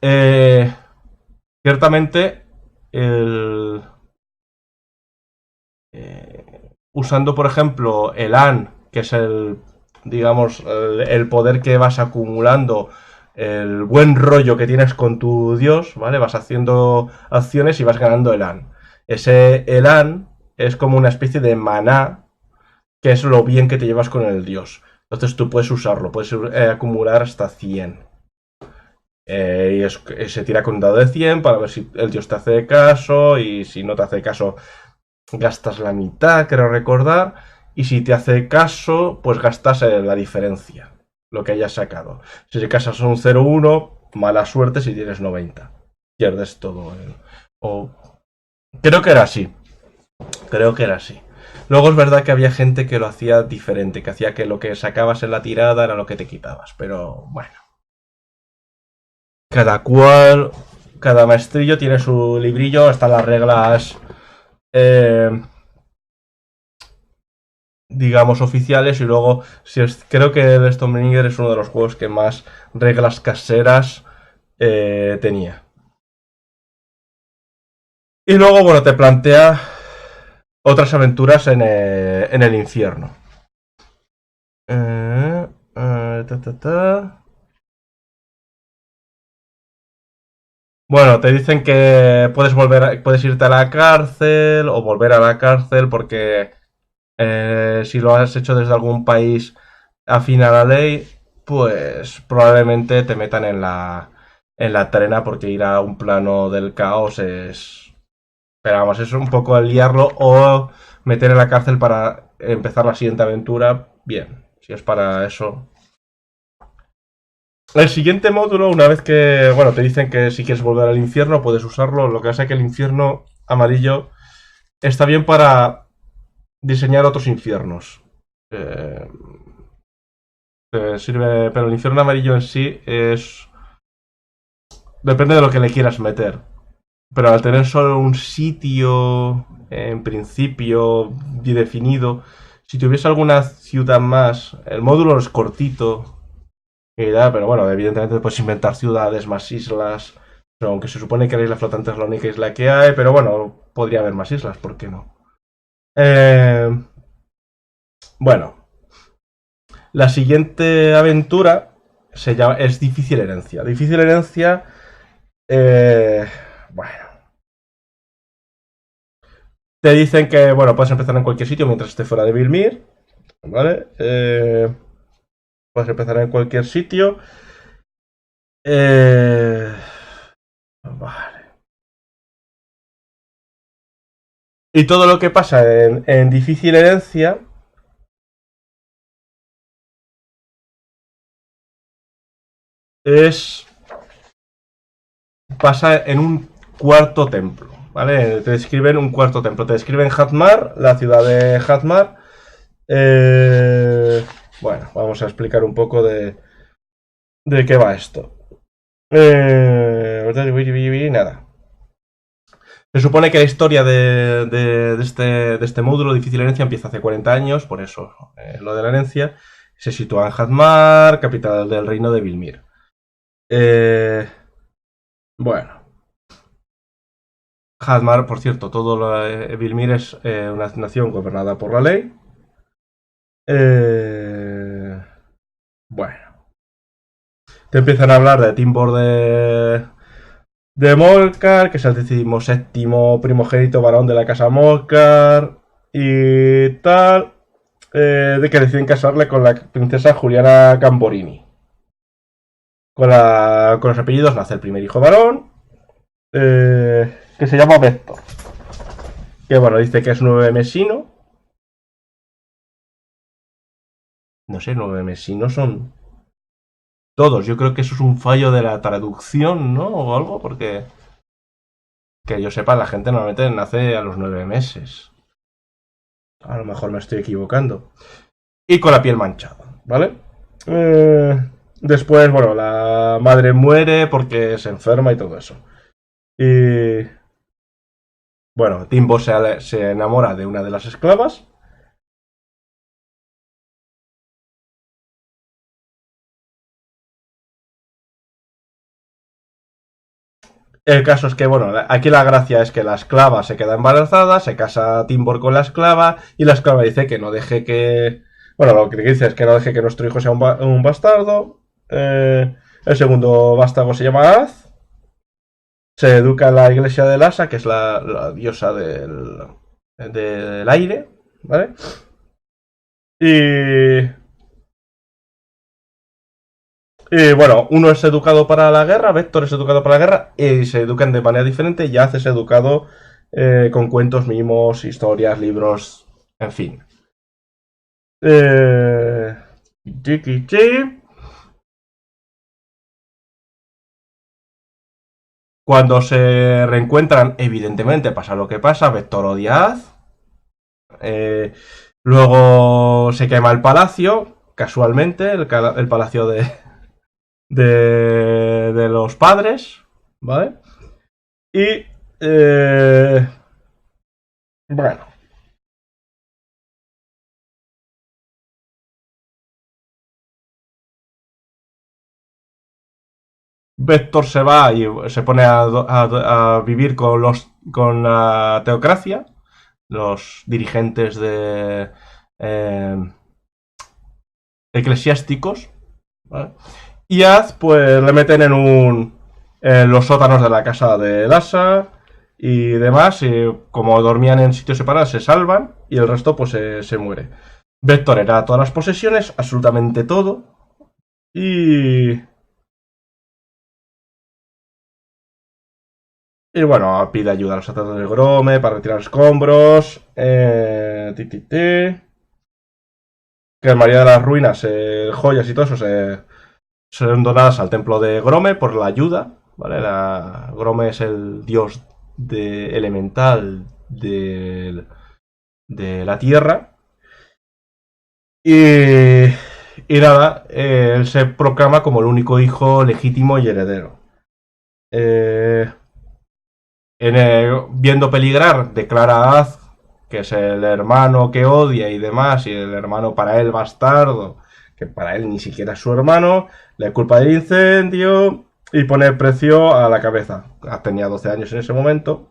Eh, ciertamente, el, usando, por ejemplo, el AN, que es el, digamos, el poder que vas acumulando, el buen rollo que tienes con tu dios, ¿vale? Vas haciendo acciones y vas ganando el AN. Ese el AN es como una especie de maná, que es lo bien que te llevas con el dios. Entonces tú puedes usarlo, puedes acumular hasta 100. Se tira con un dado de 100 para ver si el dios te hace caso y si no te hace caso gastas la mitad, creo recordar, y si te hace caso, pues gastas la diferencia, lo que hayas sacado. Si te casas un 0-1, mala suerte si tienes 90. Pierdes todo. O... Creo que era así. Creo que era así. Luego es verdad que había gente que lo hacía diferente, que hacía que lo que sacabas en la tirada era lo que te quitabas. Pero bueno. Cada cual, cada maestrillo tiene su librillo, están las reglas eh, digamos, oficiales. Y luego, si es, creo que el Stormbringer es uno de los juegos que más reglas caseras tenía. Y luego, bueno, te plantea otras aventuras en el infierno. Ta, ta, ta. Bueno, te dicen que puedes puedes irte a la cárcel o volver a la cárcel porque si lo has hecho desde algún país afín a la ley, pues probablemente te metan en la trena porque ir a un plano del caos es... Pero vamos, es un poco el liarlo o meter en la cárcel para empezar la siguiente aventura. Bien, si es para eso. El siguiente módulo, una vez que, bueno, te dicen que si quieres volver al infierno, puedes usarlo. Lo que pasa es que el infierno amarillo está bien para diseñar otros infiernos. Eh, sirve, pero el infierno amarillo en sí es... Depende de lo que le quieras meter. Pero al tener solo un sitio, en principio, bien definido, si tuviese alguna ciudad más, el módulo es cortito, y tal, pero bueno, evidentemente puedes inventar ciudades, más islas, aunque se supone que la isla flotante es la única isla que hay, pero bueno, podría haber más islas, ¿por qué no? Eh, bueno, la siguiente aventura es Difícil Herencia. Difícil Herencia, eh, bueno, te dicen que, bueno, puedes empezar en cualquier sitio mientras esté fuera de Vilmir, ¿vale? Puedes empezar en cualquier sitio. Vale. Y todo lo que pasa en Difícil Herencia es... pasa en un cuarto templo, ¿vale? Te describen un cuarto templo. Te describen Hadmar, la ciudad de Hadmar. Bueno, vamos a explicar un poco de qué va esto. Nada. Se supone que la historia de este módulo Difícil Herencia empieza hace 40 años, por eso lo de la herencia. Se sitúa en Hadmar, capital del reino de Vilmir. Bueno, Hadmar, por cierto, Vilmir es una nación gobernada por la ley. Bueno, te empiezan a hablar de Timbor de Molcar, que es el 17º primogénito varón de la casa Molcar y tal, de que deciden casarle con la princesa Juliana Gamborini. Con los apellidos nace el primer hijo varón, que se llama Vector. Que bueno, dice que es 9 mesino. No sé, 9 mesinos son todos. Yo creo que eso es un fallo de la traducción, ¿no? O algo, porque que yo sepa, la gente normalmente nace a los 9 meses. A lo mejor me estoy equivocando. Y con la piel manchada, ¿vale? Eh, Después, bueno, la madre muere porque se enferma y todo eso. Y bueno, Timbo se enamora de una de las esclavas. El caso es que, bueno, aquí la gracia es que la esclava se queda embarazada, se casa Timbor con la esclava y la esclava dice que no deje que... Bueno, lo que dice es que no deje que nuestro hijo sea un bastardo. El segundo vástago se llama Az. Se educa en la iglesia de Lhasa, que es la diosa del aire, ¿vale? Y, y bueno, uno es educado para la guerra, Vector es educado para la guerra, y se educan de manera diferente. Y Haz es educado con cuentos, mimos, historias, libros, en fin. Eh, Cuando se reencuentran, evidentemente pasa lo que pasa, Vector odia a Haz. Eh, Luego se quema el palacio, casualmente, el palacio de los padres, ¿vale? Y, bueno, Vector se va y se pone a vivir con la teocracia, los dirigentes eh, eclesiásticos, ¿vale? Y Az, pues le meten en los sótanos de la casa de Lhasa y demás. Y como dormían en sitios separados, se salvan y el resto, pues se muere. Vector era todas las posesiones, absolutamente todo. Y. Y bueno, pide ayuda a los sacerdotes de Grome para retirar escombros. Que en María de las Ruinas, joyas y todo eso son donadas al templo de Grome por la ayuda. ¿Vale? Grome es el dios elemental de la tierra. Y, y nada, él se proclama como el único hijo legítimo y heredero. Eh, Viendo peligrar, declara a Az, que es el hermano que odia y demás, y el hermano para él bastardo, que para él ni siquiera es su hermano, le culpa del incendio y pone precio a la cabeza. Tenía 12 años en ese momento.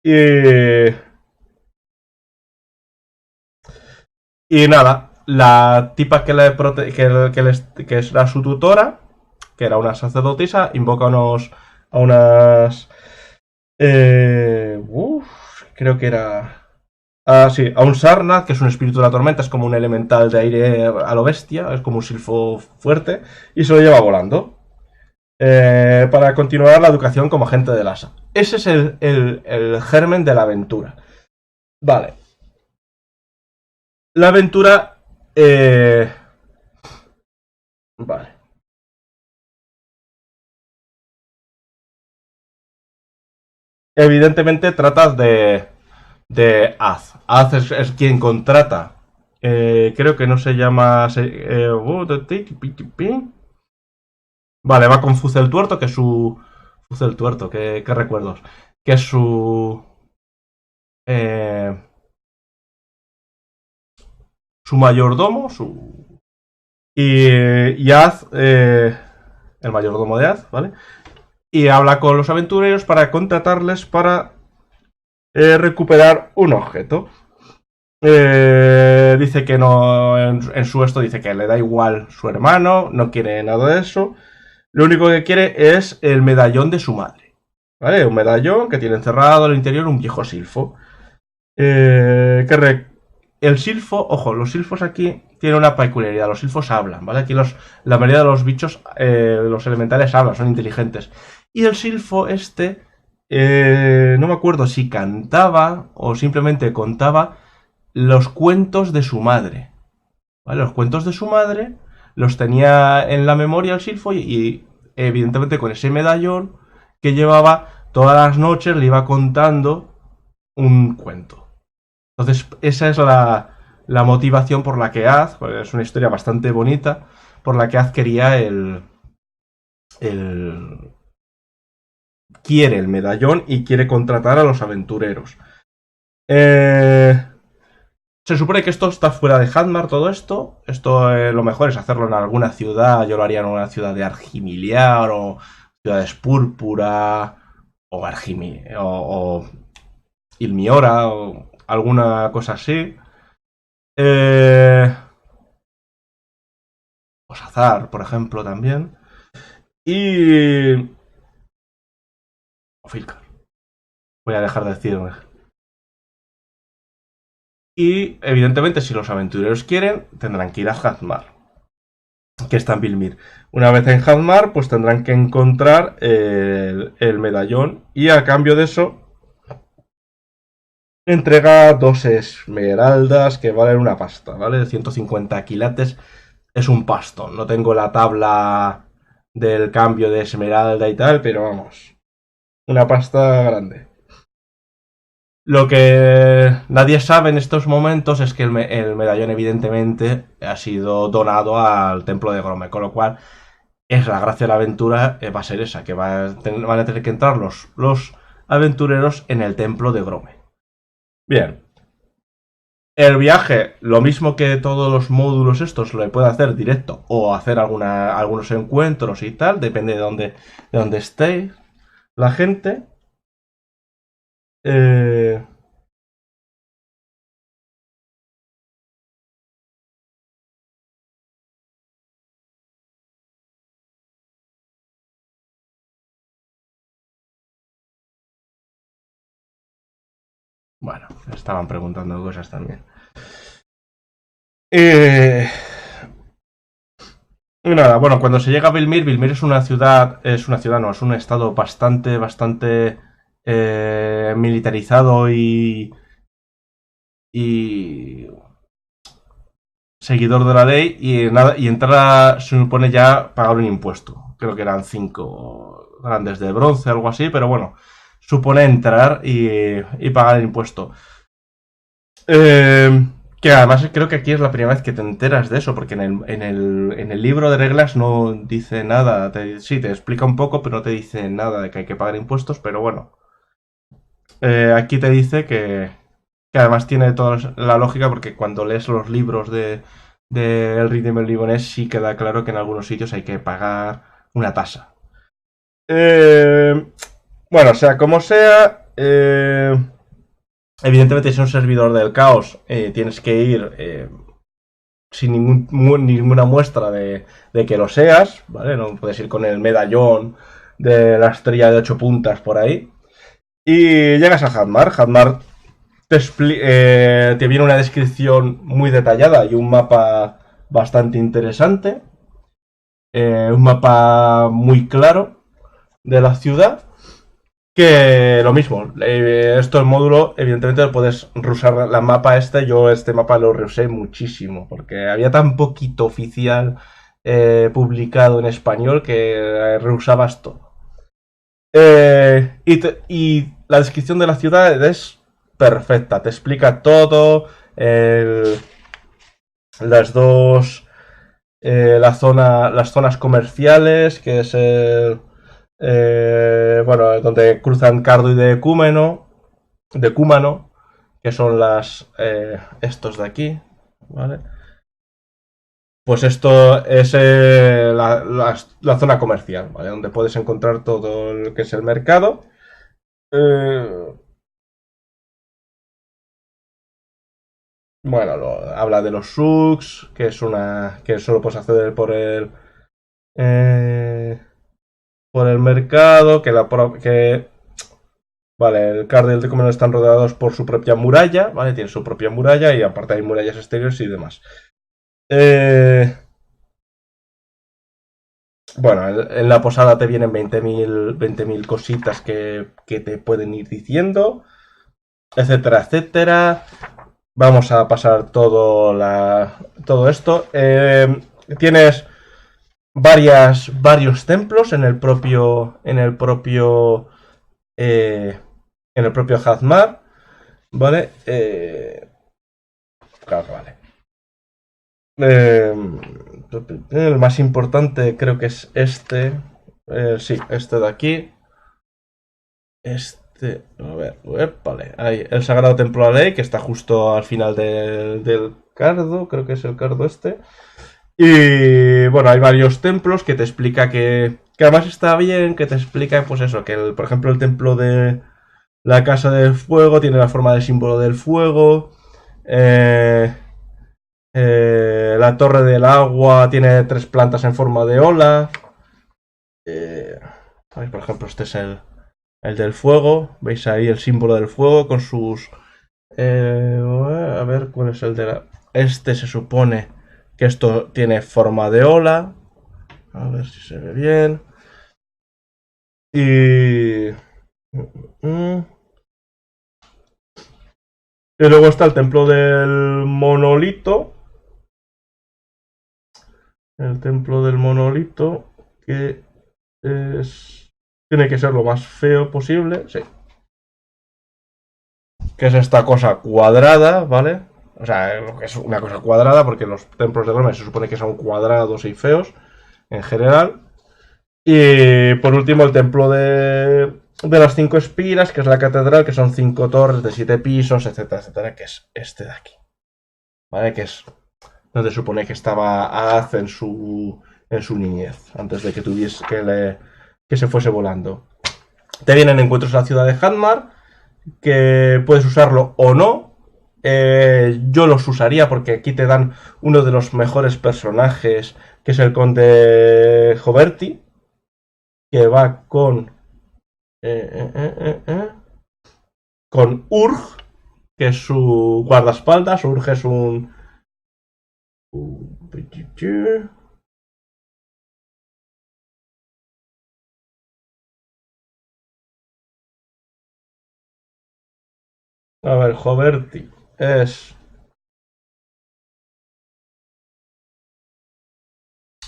Y, y nada, la tipa que era su tutora, que era una sacerdotisa, invoca a unas creo que era. Ah, sí, a un Sarnath, que es un espíritu de la tormenta, es como un elemental de aire a lo bestia, es como un silfo fuerte, y se lo lleva volando. Para continuar la educación como agente de Lhasa. Ese es el germen de la aventura. Vale. La aventura. Vale. Evidentemente tratas de Az. Az es quien contrata. Creo que no se llama. Vale, va con Fuzel Tuerto, que es su. Fuzel Tuerto, qué recuerdos. Que es eh, su mayordomo, y Az, el mayordomo de Az, ¿vale? Y habla con los aventureros para contratarles para recuperar un objeto. Dice que no, en su esto dice que le da igual su hermano, no quiere nada de eso. Lo único que quiere es el medallón de su madre. ¿Vale? Un medallón que tiene encerrado en el interior un viejo silfo. El silfo, ojo, los silfos aquí tienen una peculiaridad. Los silfos hablan, ¿vale? Aquí la mayoría de los bichos, los elementales hablan, son inteligentes. Y el silfo no me acuerdo si cantaba o simplemente contaba los cuentos de su madre. ¿Vale? Los cuentos de su madre los tenía en la memoria el silfo y evidentemente con ese medallón que llevaba todas las noches le iba contando un cuento. Entonces, esa es la motivación por la que Az, pues es una historia bastante bonita, por la que Az quería el quiere el medallón y quiere contratar a los aventureros. Se supone que esto está fuera de Hadmar, todo esto. Esto lo mejor es hacerlo en alguna ciudad. Yo lo haría en una ciudad de Argimiliar o ciudades púrpura o o Ilmiora o alguna cosa así. Osazar, por ejemplo, también. Y... O Filcar. Voy a dejar de decirme. Y, evidentemente, si los aventureros quieren, tendrán que ir a Hadmar, que está en Vilmir. Una vez en Hadmar, pues tendrán que encontrar el medallón y a cambio de eso entrega 2 esmeraldas que valen una pasta, ¿vale? 150 quilates es un pastón. No tengo la tabla del cambio de esmeralda y tal, pero vamos, una pasta grande. Lo que nadie sabe en estos momentos es que el medallón evidentemente ha sido donado al templo de Grome, con lo cual es la gracia de la aventura, va a ser esa, que van a tener que entrar los aventureros en el templo de Grome. Bien. El viaje, lo mismo que todos los módulos estos, lo puede hacer directo o hacer algunos encuentros y tal, depende de dónde esté la gente. Eh, bueno, estaban preguntando cosas también. Eh, y nada, bueno, cuando se llega a Vilmir, Vilmir es una ciudad, no, es un estado bastante militarizado y seguidor de la ley y entrar se supone ya pagar un impuesto. Creo que eran 5 grandes de bronce, algo así, pero bueno, supone entrar y pagar el impuesto. Que además creo que aquí es la primera vez que te enteras de eso, porque en el libro de reglas no dice nada. Sí, te explica un poco, pero no te dice nada de que hay que pagar impuestos, pero bueno. Aquí te dice que además tiene toda la lógica, porque cuando lees los libros de El Ritmo del Ligonés sí queda claro que en algunos sitios hay que pagar una tasa. Bueno, sea como sea, evidentemente si eres un servidor del caos tienes que ir sin ninguna muestra de que lo seas, ¿vale? No puedes ir con el medallón de la estrella de 8 puntas por ahí. Y llegas a Hadmar. Hadmar te viene una descripción muy detallada y un mapa bastante interesante. Un mapa muy claro de la ciudad. Que lo mismo, esto el módulo, evidentemente lo puedes rusar la mapa este. Yo este mapa lo reusé muchísimo porque había tan poquito oficial publicado en español que reusabas todo. Y la descripción de la ciudad es perfecta, te explica todo. Las dos. Las zonas comerciales, que es bueno, donde cruzan Cardo y de Cúmano, que son estos de aquí, ¿vale? Pues esto es la zona comercial, ¿vale? Donde puedes encontrar todo lo que es el mercado. Eh, bueno, habla de los souks, que es que solo puedes acceder eh, por el mercado, que vale, el Cardo y el Decúmeno están rodeados por su propia muralla, ¿vale? Tiene su propia muralla y aparte hay murallas exteriores y demás. Eh, bueno, en la posada te vienen 20.000 cositas que te pueden ir diciendo, etcétera, etcétera. Vamos a pasar todo esto. Tienes varios templos en el propio Hadmar, ¿vale? claro que vale. Eh, el más importante creo que es este. Sí, este de aquí. A ver, vale. Ahí, el Sagrado Templo de la Ley, que está justo al final del cardo, creo que es el cardo este. Y bueno, hay varios templos que te explica que además está bien, que te explica, pues eso, que por ejemplo el templo de la Casa del Fuego tiene la forma de símbolo del fuego. Eh, la Torre del Agua tiene 3 plantas en forma de ola. Por ejemplo, este es el del fuego. ¿Veis ahí el símbolo del fuego con sus... a ver, ¿cuál es el de la...? Este se supone que esto tiene forma de ola. A ver si se ve bien. Y... Y luego está el templo del monolito. El templo del monolito, que tiene que ser lo más feo posible. Sí. Que es esta cosa cuadrada, ¿vale? O sea, es una cosa cuadrada porque los templos de Roma se supone que son cuadrados y feos en general. Y por último el templo de las 5 espiras, que es la catedral, que son 5 torres de 7 pisos, etcétera, etcétera, que es este de aquí. ¿Vale? Que es donde supone que estaba Az en su niñez, antes de que tuviese que se fuese volando. Te vienen encuentros en la ciudad de Hadmar, que puedes usarlo o no. Yo los usaría porque aquí te dan uno de los mejores personajes, que es el conde Joberti, que va con Urg, que es su guardaespaldas. Urg es un... A ver, Joberti es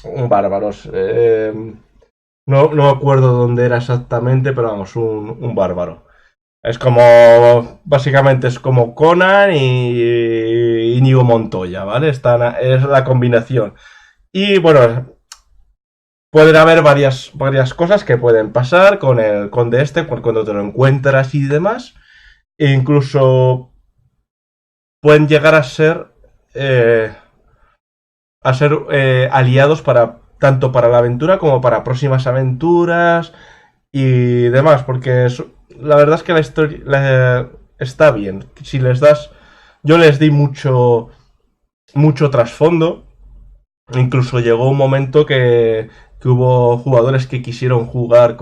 un bárbaro. No me acuerdo dónde era exactamente, pero vamos, un bárbaro. Es como. Básicamente es como Conan y Íñigo Montoya, ¿vale? Es la combinación. Y bueno, pueden haber varias cosas que pueden pasar con el conde este cuando te lo encuentras y demás. E incluso pueden llegar a ser aliados para tanto para la aventura como para próximas aventuras y demás, porque la verdad es que la historia está bien. Si les das, yo les di mucho trasfondo. Incluso llegó un momento que hubo jugadores que quisieron jugar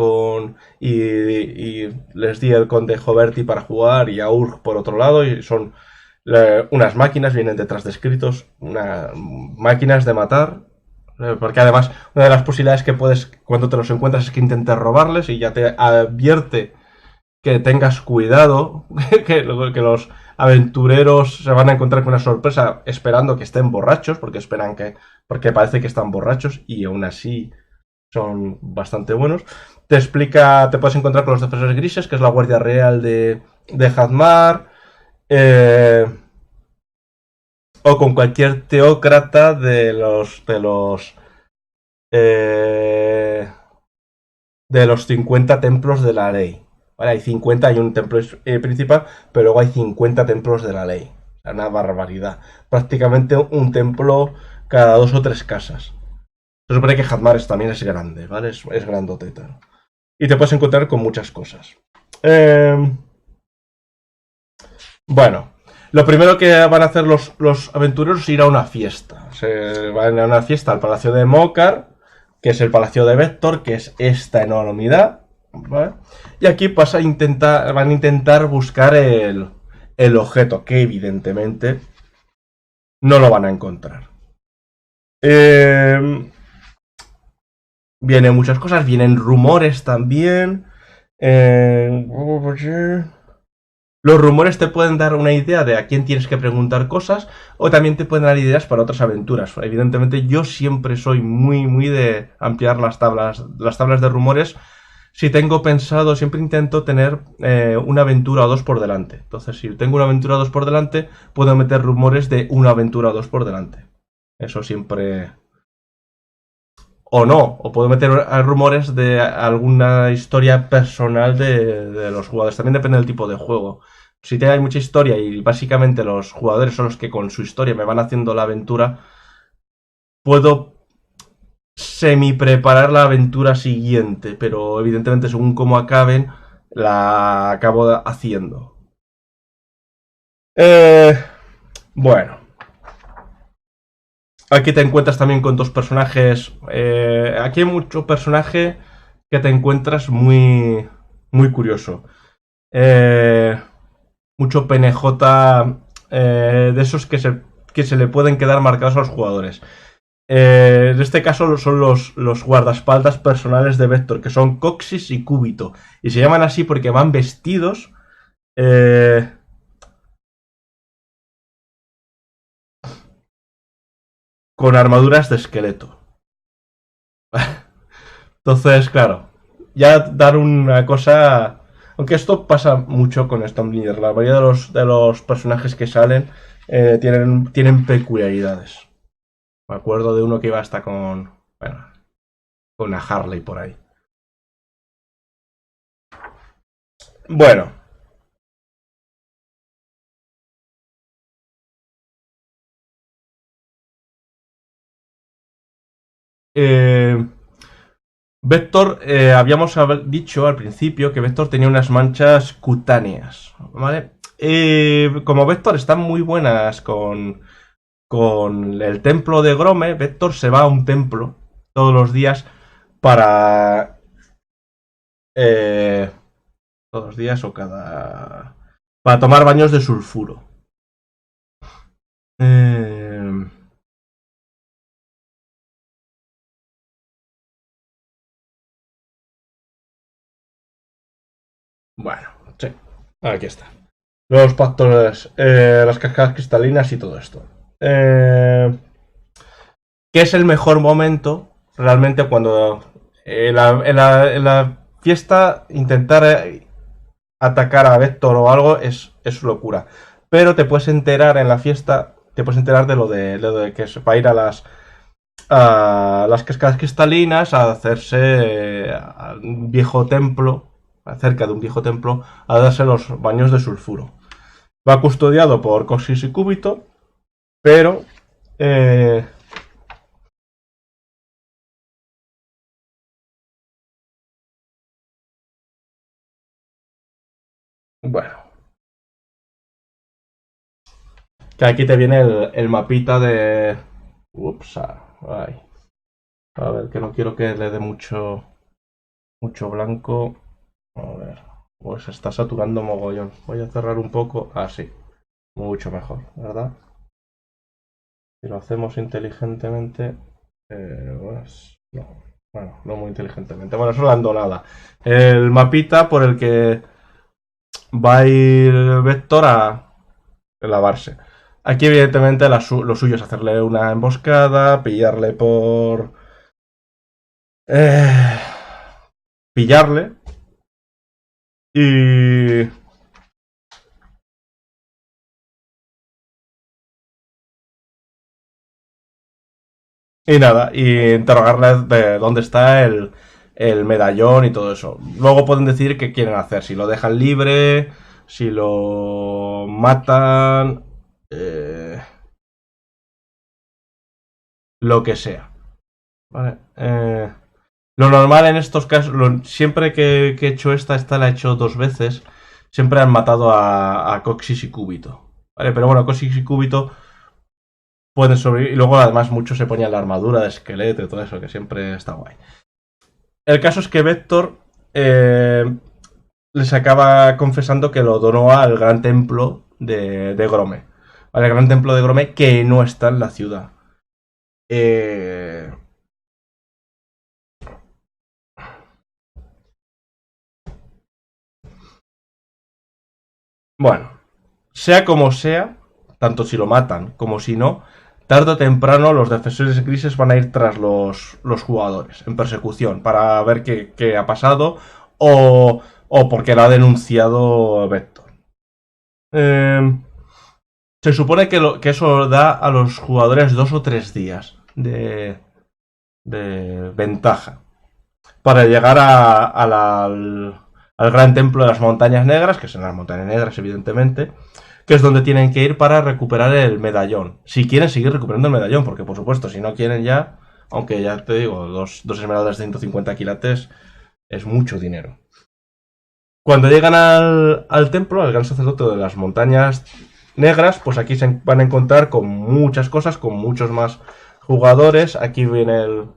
y les di el conde Joberti para jugar y a Urg por otro lado, y son unas máquinas, vienen detrás descritos, máquinas de matar. Porque además, una de las posibilidades que puedes, cuando te los encuentras, es que intentes robarles y ya te advierte que tengas cuidado, que los aventureros se van a encontrar con una sorpresa esperando que estén borrachos, porque parece que están borrachos y aún así son bastante buenos. Te puedes encontrar con los defensores grises, que es la Guardia Real de Hadmar, o con cualquier teócrata de los 50 templos de la ley. Vale, hay 50, hay un templo principal, pero luego hay 50 templos de la ley. O sea, una barbaridad. Prácticamente un templo cada 2 o 3 casas. Se supone que Hadmar también es grande, ¿vale? Es grandoteta. Y te puedes encontrar con muchas cosas. Bueno, lo primero que van a hacer los aventureros es ir a una fiesta. Se van a una fiesta al Palacio de Mokar, que es el Palacio de Vector, que es esta enormidad, ¿vale? Y aquí van a intentar buscar el objeto, que evidentemente no lo van a encontrar. Vienen muchas cosas, vienen rumores también. Los rumores te pueden dar una idea de a quién tienes que preguntar cosas, o también te pueden dar ideas para otras aventuras. Evidentemente yo siempre soy muy de ampliar las tablas de rumores, si tengo pensado, siempre intento tener una aventura o dos por delante. Entonces, si tengo una aventura o dos por delante, puedo meter rumores de una aventura o dos por delante. Eso siempre... O no, o puedo meter rumores de alguna historia personal de los jugadores. También depende del tipo de juego. Si hay mucha historia y básicamente los jugadores son los que con su historia me van haciendo la aventura, puedo semi-preparar la aventura siguiente, pero evidentemente según cómo acaben, la acabo haciendo. Eh, bueno, aquí te encuentras también con dos personajes. Aquí hay mucho personaje que te encuentras muy curioso. Mucho PNJ de esos que se le pueden quedar marcados a los jugadores. En este caso son los guardaespaldas personales de Vector, que son Coxis y Cúbito. Y se llaman así porque van vestidos con armaduras de esqueleto. Entonces, claro, ya dar una cosa... Aunque esto pasa mucho con Storm Leader. La mayoría de los personajes que salen tienen peculiaridades. Me acuerdo de uno que iba hasta con... Bueno, con una Harley por ahí. Bueno. Eh, Vector, habíamos dicho al principio que Vector tenía unas manchas cutáneas, ¿vale? Como Vector están muy buenas con el templo de Grome, Vector se va a un templo todos los días para... Eh, todos los días o cada... para tomar baños de sulfuro. Eh, bueno, sí, aquí está. Los factores, las cascadas cristalinas y todo esto. ¿Qué es el mejor momento realmente cuando en la fiesta intentar atacar a Vector o algo es locura? Pero te puedes enterar en la fiesta, te puedes enterar lo de que se va a ir a las cascadas cristalinas a hacerse a un viejo templo, cerca de un viejo templo, a darse los baños de sulfuro. Va custodiado por Coxis y Cúbito, pero bueno, que aquí te viene el mapita de... Ups, ay. A ver, que no quiero que le dé mucho blanco. A ver, pues se está saturando mogollón. Voy a cerrar un poco. Ah, sí, mucho mejor, ¿verdad? Si lo hacemos inteligentemente, pues no. Bueno, no muy inteligentemente. Bueno, eso la nada. El mapita por el que va a ir Vector a lavarse. Aquí, evidentemente, lo suyo es hacerle una emboscada, pillarle por. Eh, pillarle. Y. Y nada, y interrogarle de dónde está el medallón y todo eso. Luego pueden decidir qué quieren hacer. Si lo dejan libre, si lo matan. Lo que sea. Vale. Lo normal en estos casos, siempre que he hecho esta la he hecho dos veces. Siempre han matado a Coxis y Cúbito. Vale, pero bueno, Coxis y Cúbito pueden sobrevivir. Y luego además muchos se ponían la armadura de esqueleto y todo eso, que siempre está guay. El caso es que Vector les acaba confesando que lo donó al gran templo de Grome. Al gran templo de Grome que no está en la ciudad. Eh, bueno, sea como sea, tanto si lo matan como si no, tarde o temprano los defensores grises van a ir tras los jugadores en persecución para ver qué ha pasado o porque lo ha denunciado Vector. Se supone que eso da a los jugadores 2 o 3 días de ventaja para llegar al gran templo de las montañas negras, que son las montañas negras evidentemente, que es donde tienen que ir para recuperar el medallón. Si quieren seguir recuperando el medallón, porque por supuesto, si no quieren ya, aunque ya te digo, dos esmeraldas de 150 quilates es mucho dinero. Cuando llegan al templo, al gran sacerdote de las montañas negras, pues aquí se van a encontrar con muchas cosas, con muchos más jugadores. Aquí viene el...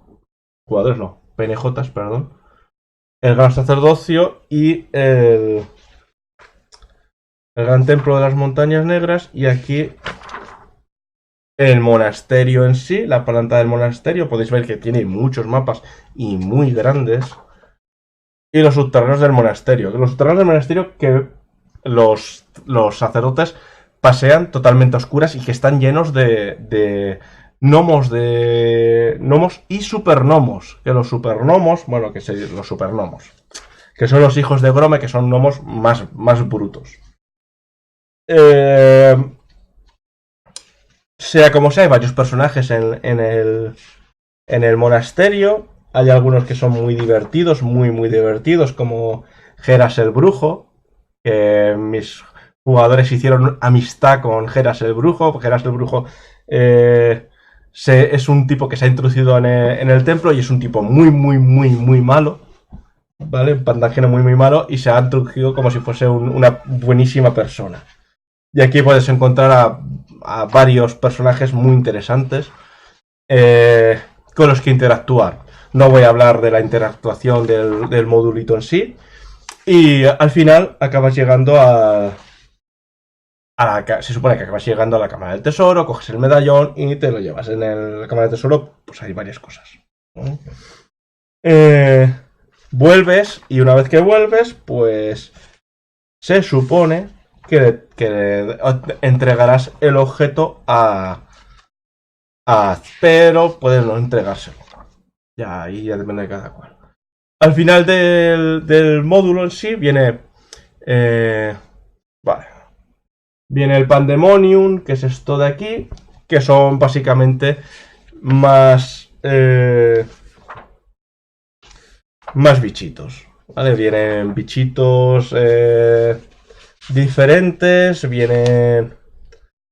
Jugadores no, PNJs, perdón. El gran sacerdocio y el gran templo de las montañas negras. Y aquí el monasterio en sí, la planta del monasterio. Podéis ver que tiene muchos mapas y muy grandes. Y los subterráneos del monasterio. Los subterráneos del monasterio que los sacerdotes pasean totalmente a oscuras y que están llenos de gnomos y supergnomos. Que los supergnomos, bueno, los supergnomos, que son los hijos de Grome, que son gnomos más brutos. Sea como sea, hay varios personajes en el monasterio. Hay algunos que son muy divertidos, muy divertidos, como Geras el Brujo, que mis jugadores hicieron amistad con Geras el Brujo. Geras el Brujo es un tipo que se ha introducido en el templo y es un tipo muy malo, ¿vale? Un pandajeno muy malo, y se ha introducido como si fuese una buenísima persona. Y aquí puedes encontrar a varios personajes muy interesantes con los que interactuar. No voy a hablar de la interactuación del modulito en sí. Y al final acabas llegando se supone que acabas llegando a la cámara del tesoro, coges el medallón y te lo llevas. En la cámara del tesoro pues hay varias cosas. Vuelves, y una vez que vuelves, pues se supone que entregarás el objeto a pero puedes no entregárselo. Ya, ahí ya depende de cada cual. Al final del módulo en sí viene... vale. Viene el Pandemonium, que es esto de aquí, que son básicamente más bichitos. ¿Vale? Vienen bichitos diferentes, vienen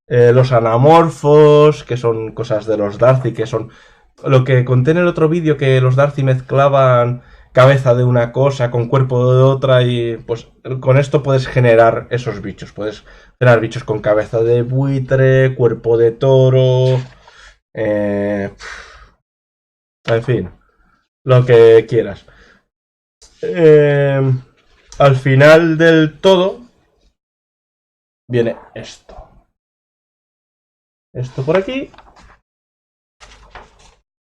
los anamorfos, que son cosas de los Darcy, que son lo que conté en el otro vídeo, que los Darcy mezclaban cabeza de una cosa con cuerpo de otra, y pues con esto puedes generar esos bichos. Puedes generar bichos con cabeza de buitre, cuerpo de toro, en fin, lo que quieras. Al final del todo viene esto. Esto por aquí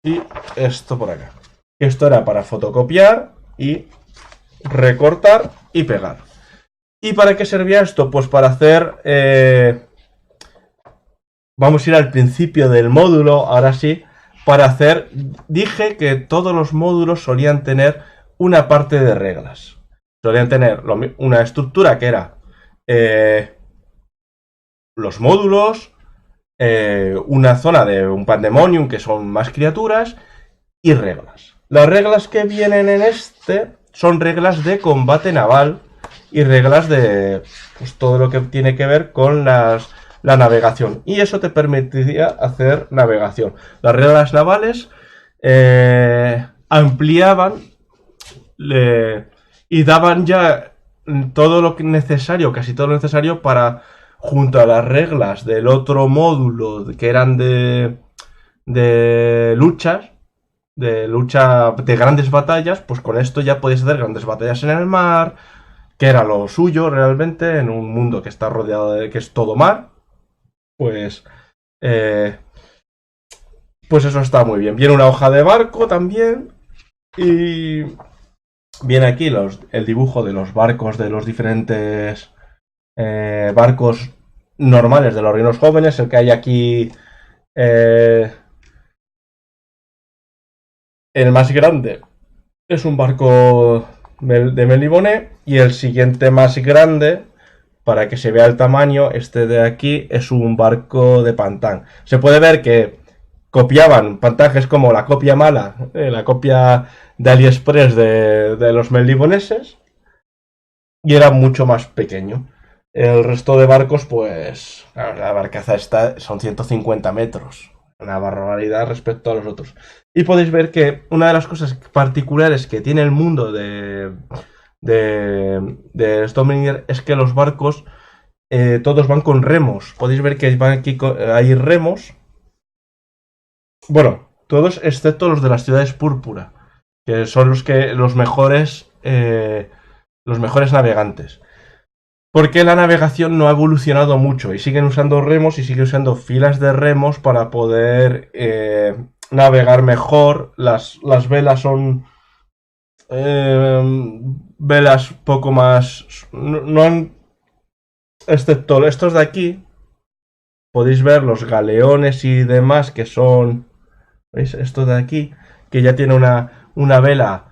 y esto por acá. Esto era para fotocopiar y recortar y pegar. ¿Y para qué servía esto? Pues para hacer... vamos a ir al principio del módulo, ahora sí. Para hacer... Dije que todos los módulos solían tener una parte de reglas. Solían tener una estructura que era... los módulos, una zona de un Pandemonium, que son más criaturas, y reglas. Las reglas que vienen en este son reglas de combate naval y reglas de pues, todo lo que tiene que ver con la navegación. Y eso te permitiría hacer navegación. Las reglas navales ampliaban y daban ya todo lo necesario, casi todo lo necesario para, junto a las reglas del otro módulo que eran de luchas, de lucha de grandes batallas, pues con esto ya podéis hacer grandes batallas en el mar, que era lo suyo realmente, en un mundo que está rodeado de que es todo mar. Pues eso está muy bien. Viene una hoja de barco también, y viene aquí el dibujo de los barcos, de los diferentes barcos normales de los reinos jóvenes. El que hay aquí, el más grande, es un barco de Melibone. Y el siguiente más grande, para que se vea el tamaño, este de aquí, es un barco de Pantán. Se puede ver que copiaban pantajes como la copia mala, la copia de AliExpress de los meliboneses, y era mucho más pequeño. El resto de barcos, pues, la barcaza esta son 150 metros, una barbaridad respecto a los otros. Y podéis ver que una de las cosas particulares que tiene el mundo de Stormbringer es que los barcos todos van con remos. Podéis ver que van aquí hay remos. Bueno, todos excepto los de las ciudades púrpura, que son los mejores navegantes. Porque la navegación no ha evolucionado mucho y siguen usando remos y siguen usando filas de remos para poder navegar mejor. Las velas son velas poco más... No han... Excepto estos de aquí, podéis ver los galeones y demás que son... ¿Veis? Esto de aquí, que ya tiene una vela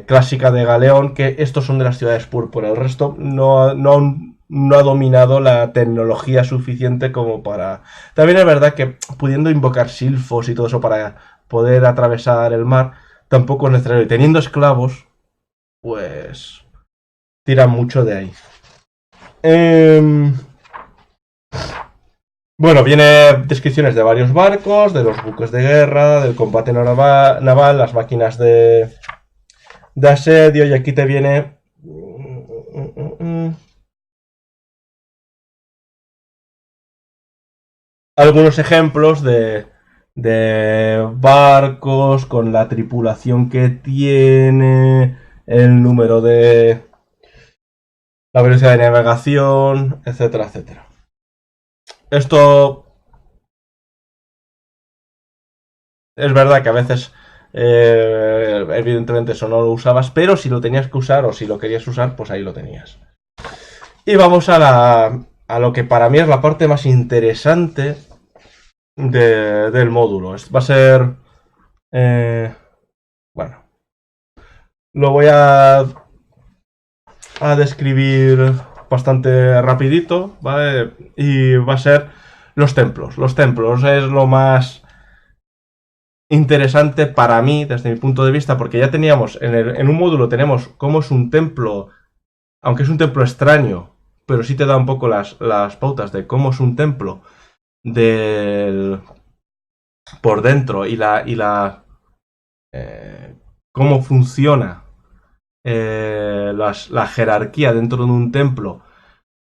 clásica de galeón, que estos son de las ciudades púrpura. El resto no ha dominado la tecnología suficiente como para... También es verdad que pudiendo invocar silfos y todo eso para poder atravesar el mar, tampoco es necesario. Y teniendo esclavos, pues tiran mucho de ahí. Bueno, viene descripciones de varios barcos, de los buques de guerra, del combate naval, las máquinas de asedio, y aquí te viene algunos ejemplos de barcos con la tripulación que tiene, el número de la velocidad de navegación, etcétera, etcétera. Esto es verdad que a veces, evidentemente, eso no lo usabas, pero si lo tenías que usar o si lo querías usar, pues ahí lo tenías. Y vamos a lo que para mí es la parte más interesante del módulo. Va a ser... bueno, lo voy a describir bastante rapidito, ¿vale? Y va a ser los templos. Los templos es lo más interesante para mí, desde mi punto de vista, porque ya teníamos, en un módulo tenemos cómo es un templo, aunque es un templo extraño, pero sí te da un poco las pautas de cómo es un templo por dentro y cómo funciona la jerarquía dentro de un templo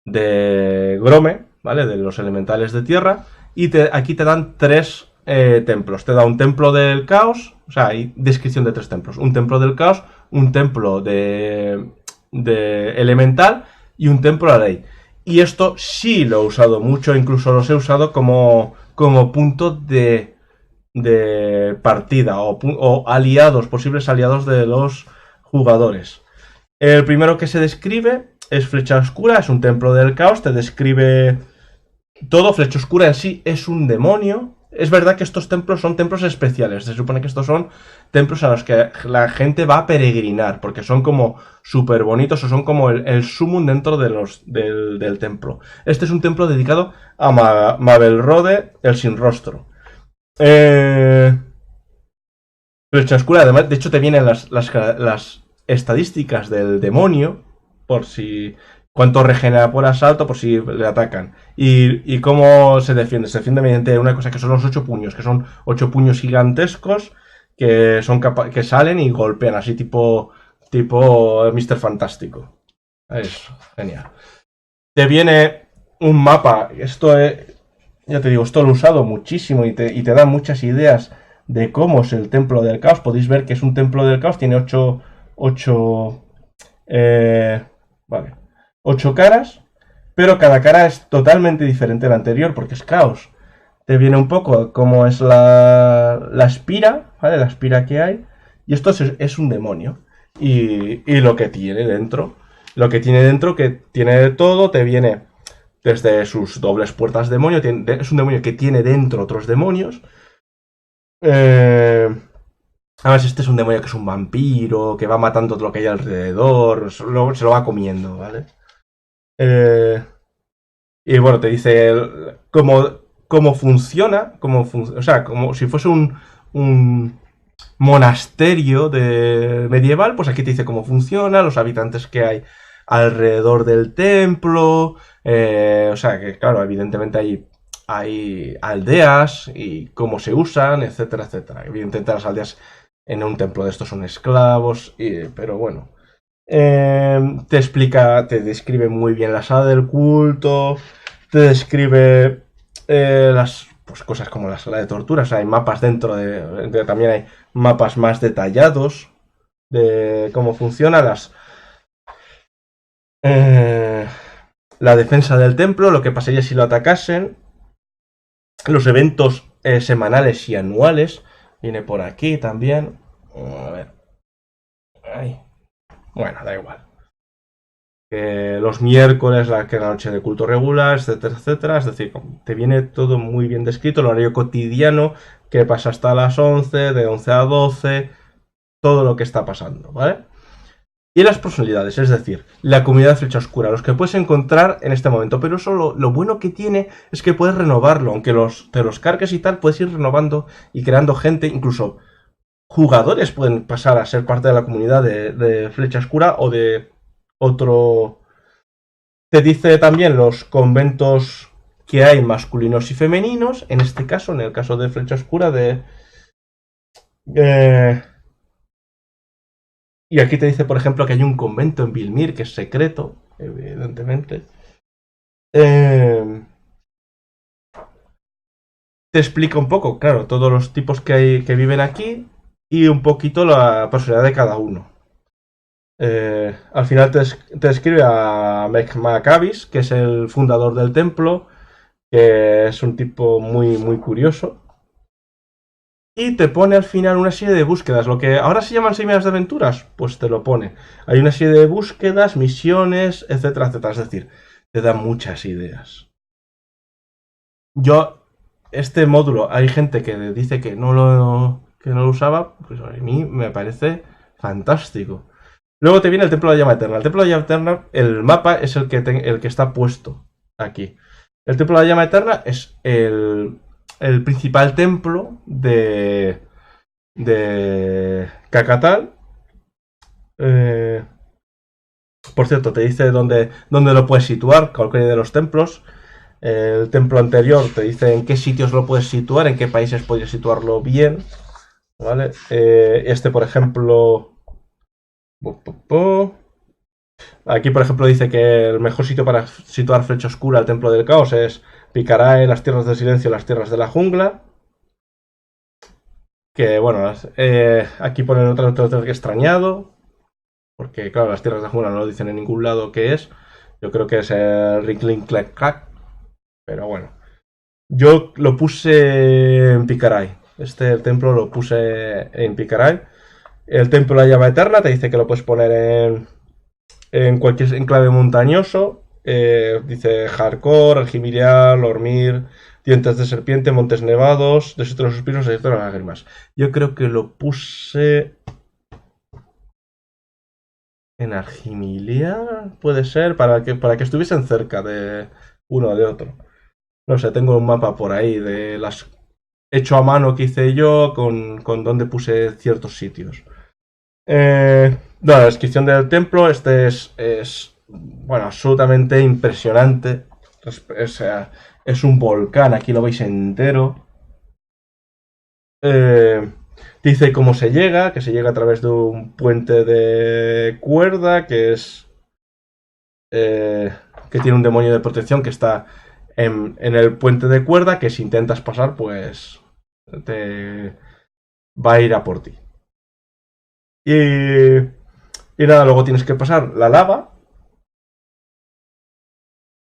de Grome, ¿vale? De los elementales de tierra. Y aquí te dan tres templos. Te da un templo del caos, o sea, hay descripción de tres templos. Un templo del caos, un templo de elemental y un templo a la ley. Y esto sí lo he usado mucho, incluso los he usado como punto de partida o aliados, posibles aliados de los jugadores. El primero que se describe es Flecha Oscura, es un templo del caos, te describe todo. Flecha Oscura en sí es un demonio. Es verdad que estos templos son templos especiales, se supone que estos son templos a los que la gente va a peregrinar, porque son como súper bonitos o son como el sumum dentro del templo. Este es un templo dedicado a Mabelrode, el sin rostro. Flecha Oscura, además, de hecho te vienen las estadísticas del demonio, por si cuánto regenera por asalto, por si le atacan. Y cómo se defiende. Se defiende mediante una cosa que son los 8 puños, que son 8 puños gigantescos que que salen y golpean, así tipo Mr. Fantástico. Es genial. Te viene un mapa. Esto ya te digo, esto lo he usado muchísimo y te da muchas ideas de cómo es el templo del caos. Podéis ver que es un templo del caos, tiene 8 caras, pero cada cara es totalmente diferente de la anterior porque es caos. Te viene un poco como es la espira, ¿vale? La espira que hay. Y esto es un demonio. Y lo que tiene dentro. Lo que tiene dentro, que tiene de todo, te viene desde sus dobles puertas demonio. Es un demonio que tiene dentro otros demonios. Además, este es un demonio que es un vampiro, que va matando todo lo que hay alrededor, se lo va comiendo, ¿vale? Eh, y bueno, te dice cómo funciona, o sea, como si fuese un monasterio medieval, pues aquí te dice cómo funciona, los habitantes que hay alrededor del templo, o sea que claro, evidentemente hay aldeas y cómo se usan, etcétera, etcétera. Evidentemente las aldeas en un templo de estos son esclavos, pero bueno. Te explica, te describe muy bien la sala del culto, te describe las pues, cosas como la sala de torturas. O sea, hay mapas dentro también hay mapas más detallados de cómo funciona eh, la defensa del templo, lo que pasaría si lo atacasen, los eventos semanales y anuales. Viene por aquí también. A ver. Ay. Bueno, da igual. Los miércoles, que la noche de culto regular, etcétera, etcétera. Es decir, te viene todo muy bien descrito, el horario cotidiano, que pasa hasta las 11, de 11 a 12, todo lo que está pasando, ¿vale? Y las personalidades, es decir, la comunidad de Flecha Oscura, los que puedes encontrar en este momento. Pero eso lo bueno que tiene es que puedes renovarlo, aunque te los cargues y tal, puedes ir renovando y creando gente, incluso jugadores pueden pasar a ser parte de la comunidad de Flecha Oscura o de otro. Te dice también los conventos que hay masculinos y femeninos. En este caso, en el caso de Flecha Oscura, eh, y aquí te dice, por ejemplo, que hay un convento en Vilmir que es secreto, evidentemente. Eh, Te explica un poco, claro, todos los tipos que viven aquí y un poquito la personalidad de cada uno. Al final te escribe a Meg Maccabees, que es el fundador del templo, que es un tipo muy, muy curioso. Y te pone al final una serie de búsquedas. Lo que ahora se llaman semillas de aventuras, pues te lo pone. Hay una serie de búsquedas, misiones, etcétera, etcétera. Es decir, te da muchas ideas. Yo, este módulo, hay gente que dice que no lo usaba, pues a mí me parece fantástico. Luego te viene el Templo de la Llama Eterna. El Templo de la Llama Eterna, el mapa es el que está puesto aquí. El Templo de la Llama Eterna es el principal templo de Cacatal. Eh, por cierto, te dice dónde lo puedes situar, cualquiera de los templos. El templo anterior te dice en qué sitios lo puedes situar, en qué países puedes situarlo bien. ¿Vale? Este, por ejemplo. Aquí, por ejemplo, dice que el mejor sitio para situar Flecha Oscura al Templo del Caos es Picarae, las Tierras del Silencio, las Tierras de la Jungla. Que bueno, aquí ponen otro que extrañado. Porque, claro, las Tierras de la Jungla no lo dicen en ningún lado qué es. Yo creo que es el Rinkling Clack Clack. Pero bueno. Yo lo puse en Picarae. El templo lo puse en Picarae. El templo de la llama eterna te dice que lo puedes poner en cualquier enclave montañoso. Dice Hardcore, Aljimirial, Lormir, Dientes de Serpiente, Montes Nevados, Desierto de los Suspiros, Desierto de las Lágrimas. Yo creo que lo puse en Aljimirial, puede ser, para que estuviesen cerca de uno o de otro. No sé, tengo un mapa por ahí de las hecho a mano que hice yo con donde puse ciertos sitios. La descripción del templo, bueno, absolutamente impresionante. Es un volcán, aquí lo veis entero. Eh, Dice cómo se llega, que se llega a través de un puente de cuerda, que tiene un demonio de protección que está en el puente de cuerda, que si intentas pasar, pues te va a ir a por ti. Y, y nada, luego tienes que pasar la lava.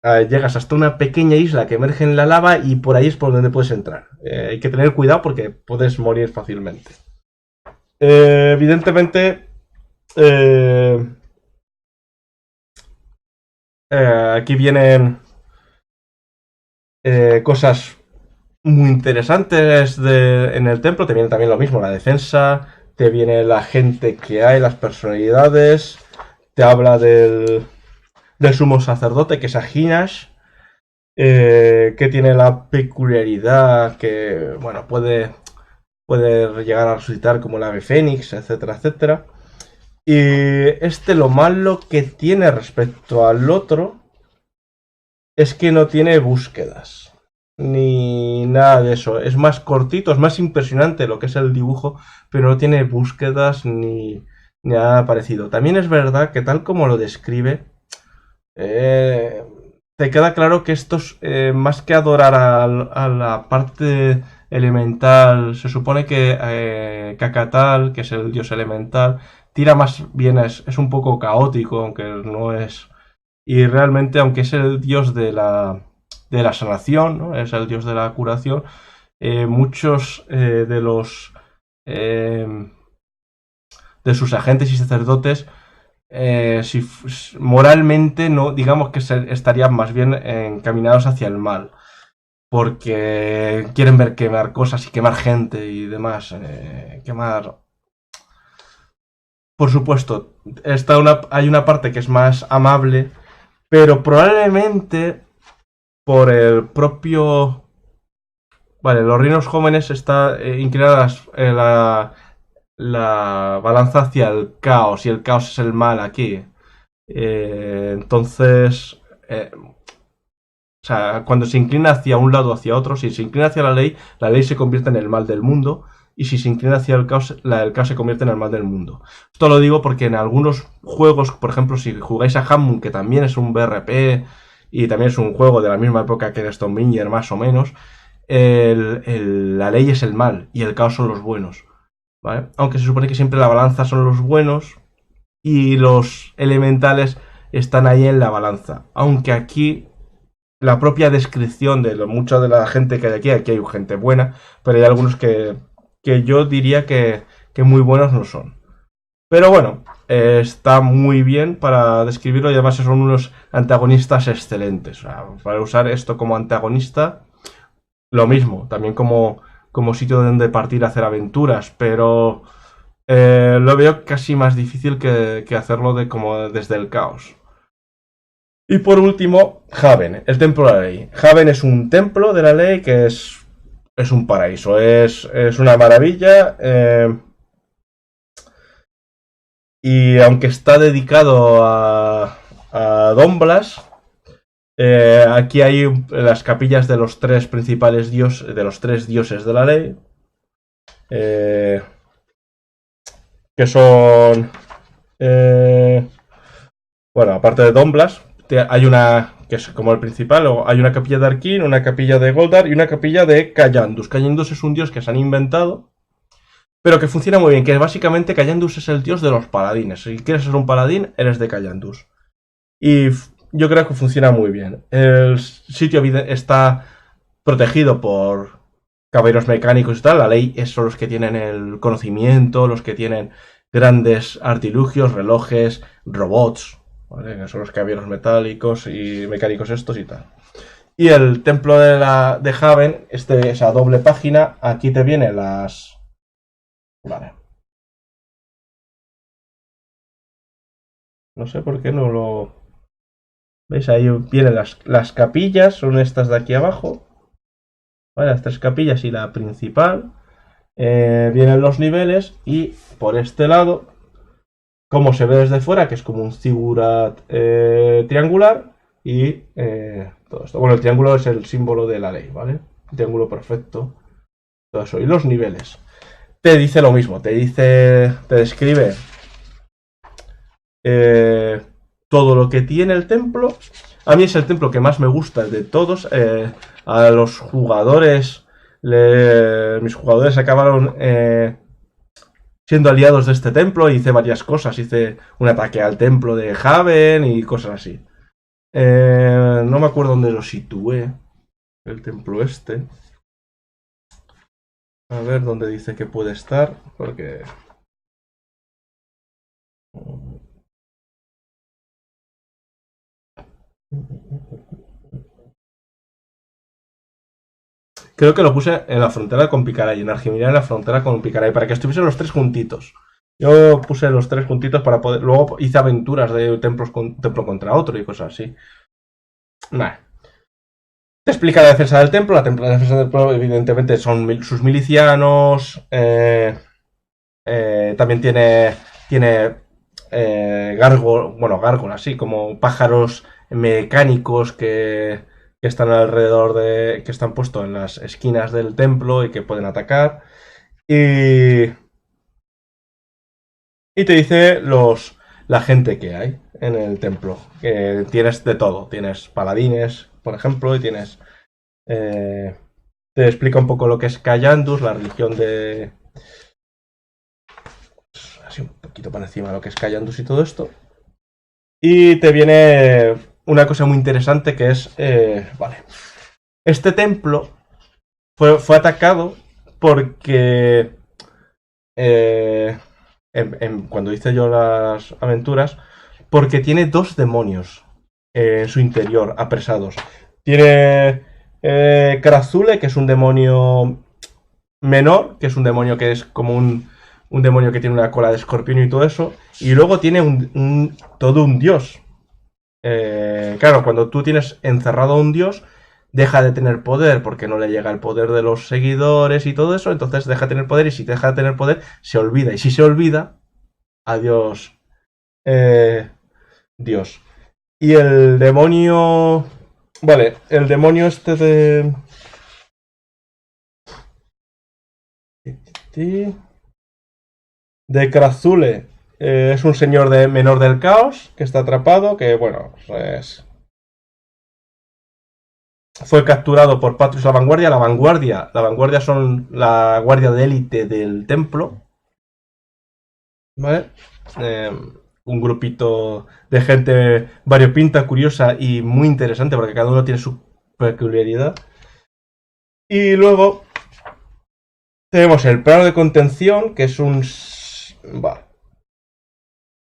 Llegas hasta una pequeña isla que emerge en la lava y por ahí es por donde puedes entrar. Hay que tener cuidado porque puedes morir fácilmente. Evidentemente, eh, aquí vienen cosas muy interesantes en el templo. Te viene también lo mismo, la defensa, te viene la gente que hay, las personalidades, te habla del sumo sacerdote, que es Ahinash, que tiene la peculiaridad que, bueno, puede llegar a resucitar como el ave fénix, etcétera, etcétera. Y lo malo que tiene respecto al otro es que no tiene búsquedas ni nada de eso. Es más cortito, es más impresionante lo que es el dibujo, pero no tiene búsquedas ni nada parecido. También es verdad que tal como lo describe, eh, te queda claro que estos, más que adorar a la parte elemental, se supone que Kakatal, que es el dios elemental, tira más bien, es un poco caótico, aunque no es. Y realmente, aunque es el dios de la sanación, ¿no? Es el dios de la curación, muchos eh, de sus agentes y sacerdotes, si moralmente no, digamos que estarían más bien encaminados hacia el mal, porque quieren ver quemar cosas y quemar gente y demás, quemar. Por supuesto, hay una parte que es más amable, pero probablemente por el propio. Vale, los reinos jóvenes está inclinada la balanza hacia el caos, y el caos es el mal aquí. Entonces, o sea, cuando se inclina hacia un lado o hacia otro, si se inclina hacia la ley se convierte en el mal del mundo, y si se inclina hacia el caos se convierte en el mal del mundo. Esto lo digo porque en algunos juegos, por ejemplo, si jugáis a Hammoon, que también es un BRP y también es un juego de la misma época que el Stonebringer, más o menos, la ley es el mal y el caos son los buenos, ¿vale? Aunque se supone que siempre la balanza son los buenos y los elementales están ahí en la balanza. Aunque aquí la propia descripción de mucha de la gente que hay aquí hay gente buena, pero hay algunos que yo diría que muy buenos no son. Pero bueno, está muy bien para describirlo, y además son unos antagonistas excelentes. O sea, para usar esto como antagonista, lo mismo, también como sitio donde partir a hacer aventuras, pero lo veo casi más difícil que hacerlo como desde el caos. Y por último, Haven, el templo de la ley. Haven es un templo de la ley que es un paraíso, es una maravilla. Y aunque está dedicado a Don Blas, aquí hay las capillas de los tres principales dioses, de los tres dioses de la ley, eh, que son, eh, bueno, aparte de Don Blas, hay una que es como el principal, o hay una capilla de Arkin, una capilla de Goldar y una capilla de Kayandus. Kayandus es un dios que se han inventado, pero que funciona muy bien, que básicamente Kayandus es el dios de los paladines. Si quieres ser un paladín, eres de Kayandus. Y yo creo que funciona muy bien. El sitio está protegido por caballeros mecánicos y tal. La ley son los que tienen el conocimiento, los que tienen grandes artilugios, relojes, robots, ¿vale? Que son los caballeros metálicos y mecánicos estos y tal. Y el templo de Haven, esa doble página, aquí te vienen las. Vale. No sé por qué no lo. ¿Veis? Ahí vienen las capillas, son estas de aquí abajo. ¿Vale? Las tres capillas y la principal. Vienen los niveles y por este lado, como se ve desde fuera, que es como un zigurat triangular y todo esto. Bueno, el triángulo es el símbolo de la ley, ¿vale? Un triángulo perfecto. Todo eso. Y los niveles. Te dice lo mismo, te describe eh, todo lo que tiene el templo. A mí es el templo que más me gusta de todos. A los jugadores, mis jugadores acabaron siendo aliados de este templo. Hice varias cosas, hice un ataque al templo de Haven y cosas así. No me acuerdo dónde lo situé, el templo este. A ver dónde dice que puede estar, porque. Creo que lo puse en la frontera con Picaray, en Argimira en la frontera con Picaray, para que estuviesen los tres juntitos. Yo puse los tres juntitos para poder... Luego hice aventuras de templo contra otro y cosas así. Nah. Te explica la defensa del templo. La defensa del templo, evidentemente, son sus milicianos. También tiene gárgolas, así como pájaros mecánicos que están alrededor de. Que están puestos en las esquinas del templo y que pueden atacar. Y te dice la gente que hay en el templo. Que tienes de todo. Tienes paladines, por ejemplo, y tienes. Te explica un poco lo que es Callandus, la religión de. Así un poquito para encima de lo que es Callandus y todo esto. Y te viene una cosa muy interesante que es. Vale. Este templo fue atacado porque. Cuando hice yo las aventuras, porque tiene dos demonios en su interior, apresados. Tiene Karazule, que es un demonio menor, que es un demonio que es como un demonio que tiene una cola de escorpión y todo eso. Y luego tiene todo un dios. Claro, cuando tú tienes encerrado a un dios, deja de tener poder porque no le llega el poder de los seguidores y todo eso, entonces deja de tener poder y si deja de tener poder se olvida y si se olvida, adiós Dios. Y el demonio, vale, el demonio este de Krazule es un señor menor del caos que está atrapado, que bueno, pues fue capturado por Patrus la Vanguardia. La Vanguardia son la guardia de élite del templo. ¿Vale? Un grupito de gente variopinta, curiosa y muy interesante, porque cada uno tiene su peculiaridad. Y luego tenemos el plano de contención, que es un.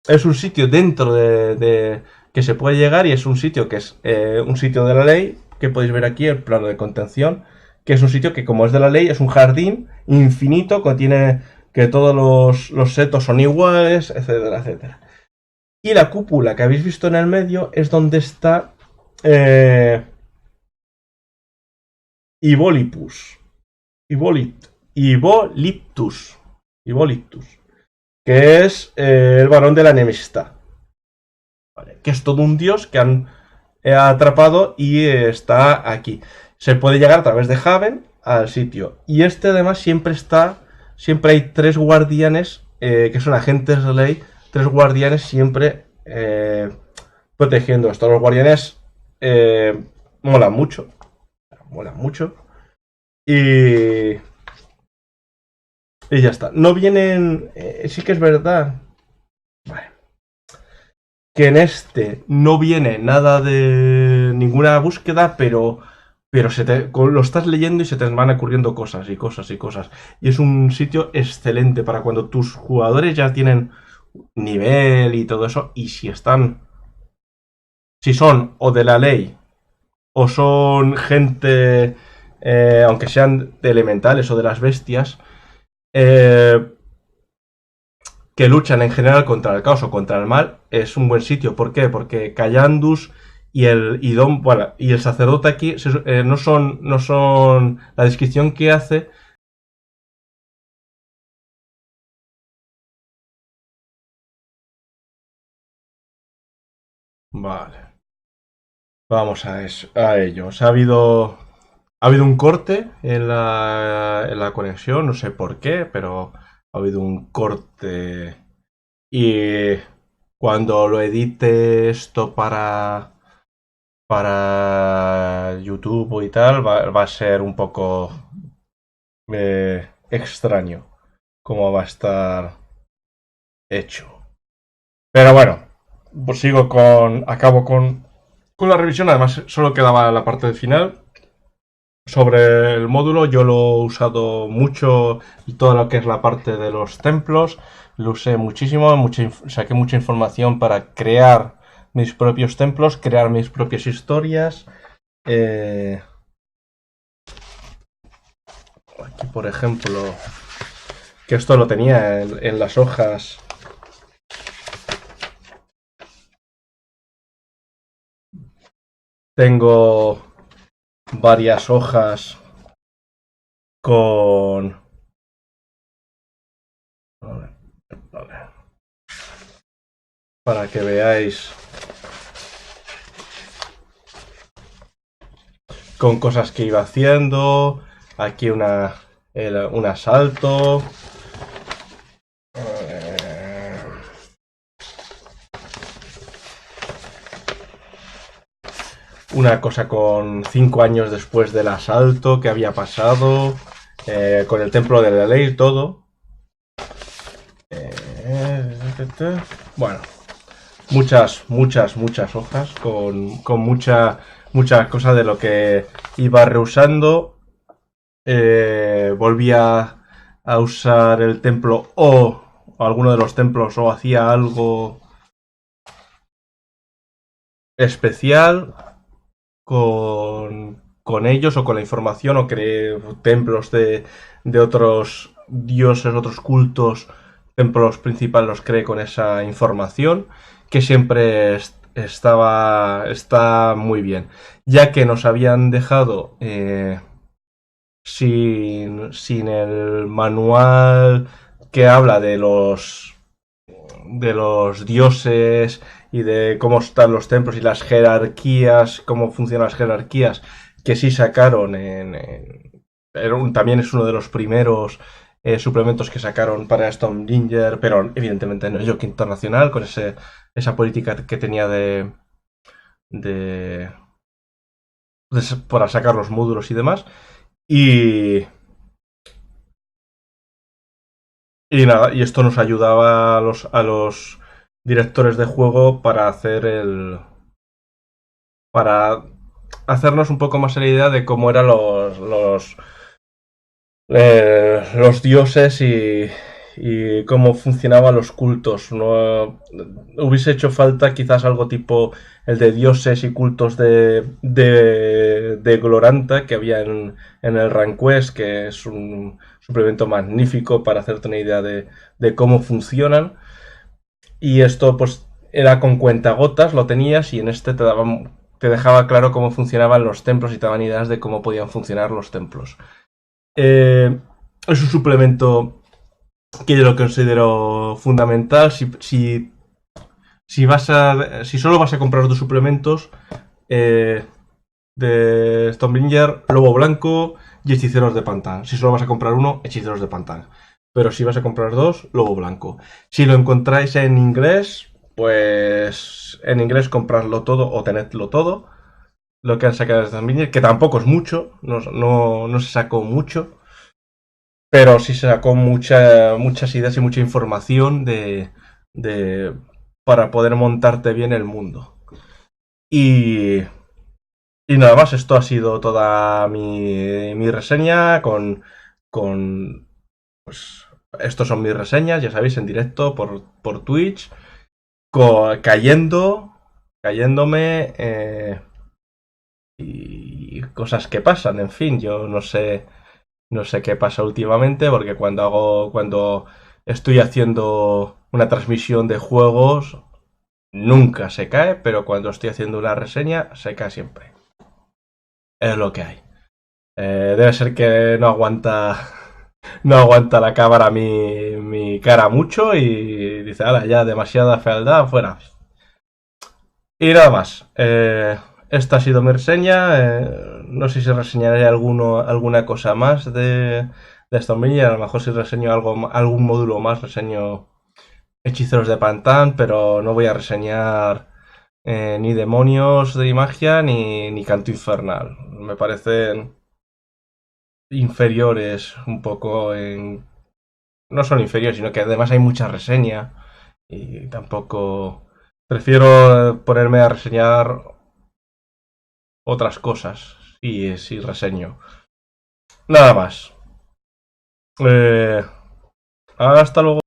Es un sitio dentro de que se puede llegar y es un sitio que es un sitio de la ley, que podéis ver aquí el plano de contención, que es un sitio que como es de la ley es un jardín infinito que tiene que todos los setos son iguales, etcétera, etcétera. Y la cúpula que habéis visto en el medio es donde está Ibolipus. Iboliptus. Que es el varón de la enemistad. ¿Vale? Que es todo un dios que han atrapado y está aquí. Se puede llegar a través de Haven al sitio. Y este además siempre hay tres guardianes que son agentes de ley. Tres guardianes siempre protegiendo esto. Los guardianes molan mucho. Y ya está. No vienen. Sí que es verdad. Vale. Que en este no viene nada de ninguna búsqueda, pero lo estás leyendo y se te van ocurriendo cosas y cosas y cosas. Y es un sitio excelente para cuando tus jugadores ya tienen nivel y todo eso. Y si son o de la ley o son gente, aunque sean de elementales o de las bestias, que luchan en general contra el caos o contra el mal, es un buen sitio. ¿Por qué? Porque Callandus y el sacerdote aquí no son la descripción que hace. Vale. Vamos a ello. Ha habido un corte en la conexión, no sé por qué, pero ha habido un corte. Y cuando lo edite esto para YouTube y tal, va a ser un poco extraño cómo va a estar hecho. Pero bueno, pues acabo con la revisión. Además, solo quedaba la parte final. Sobre el módulo, yo lo he usado mucho y todo lo que es la parte de los templos. Lo usé muchísimo, saqué mucha información para crear mis propios templos, crear mis propias historias. por ejemplo, que esto lo tenía en las hojas. Tengo varias hojas con... A ver, para que veáis con cosas que iba haciendo. Aquí un asalto. Una cosa con 5 años después del asalto que había pasado. Con el templo de la ley, todo. Bueno, muchas hojas con muchas cosas de lo que iba reusando. Volvía a usar el templo o alguno de los templos o hacía algo especial con ellos o con la información o creé templos de otros dioses, otros cultos, templos principales los creé con esa información que siempre está muy bien, ya que nos habían dejado sin el manual que habla de los dioses y de cómo están los templos y las jerarquías, cómo funcionan las jerarquías, que sí sacaron también es uno de los primeros suplementos que sacaron para Stormbringer, pero evidentemente no es Yoke Internacional, con esa política que tenía de para sacar los módulos y demás. Y nada, y esto nos ayudaba a los directores de juego para hacernos un poco más la idea de cómo eran los dioses y cómo funcionaban los cultos. No hubiese hecho falta quizás algo tipo el de dioses y cultos de Gloranta que había en el Ranquest, que es un suplemento magnífico para hacerte una idea de cómo funcionan. Y esto pues era con cuentagotas, lo tenías y en este te dejaba claro cómo funcionaban los templos y te daban ideas de cómo podían funcionar los templos. Es un suplemento que yo lo considero fundamental. Si solo vas a comprar dos suplementos de Stormbringer, Lobo Blanco y Hechiceros de Pantán. Si solo vas a comprar uno, Hechiceros de Pantán. Pero si vas a comprar dos, Lobo Blanco. Si lo encontráis en inglés, pues en inglés compradlo todo o tenedlo todo. Lo que han sacado de Stormbringer, que tampoco es mucho, no se sacó mucho. Pero sí se sacó muchas ideas y mucha información para poder montarte bien el mundo. Y, y nada más, esto ha sido toda mi reseña pues, estos son mis reseñas, ya sabéis, en directo por Twitch, cayéndome y cosas que pasan, en fin, yo no sé qué pasa últimamente, porque cuando estoy haciendo una transmisión de juegos, nunca se cae, pero cuando estoy haciendo una reseña, se cae siempre. Es lo que hay. Debe ser que no aguanta la cámara mi cara mucho y dice, ala, ya demasiada fealdad, fuera. Y nada más. Esta ha sido mi reseña. No sé si reseñaré alguna cosa más de Stormbringer. A lo mejor si reseño algún módulo más, reseño Hechiceros de Pantán, pero no voy a reseñar ni Demonios de Magia ni Canto Infernal. Me parecen inferiores un poco en... No son inferiores, sino que además hay mucha reseña y tampoco... Prefiero ponerme a reseñar otras cosas si reseño. Nada más. Hasta luego.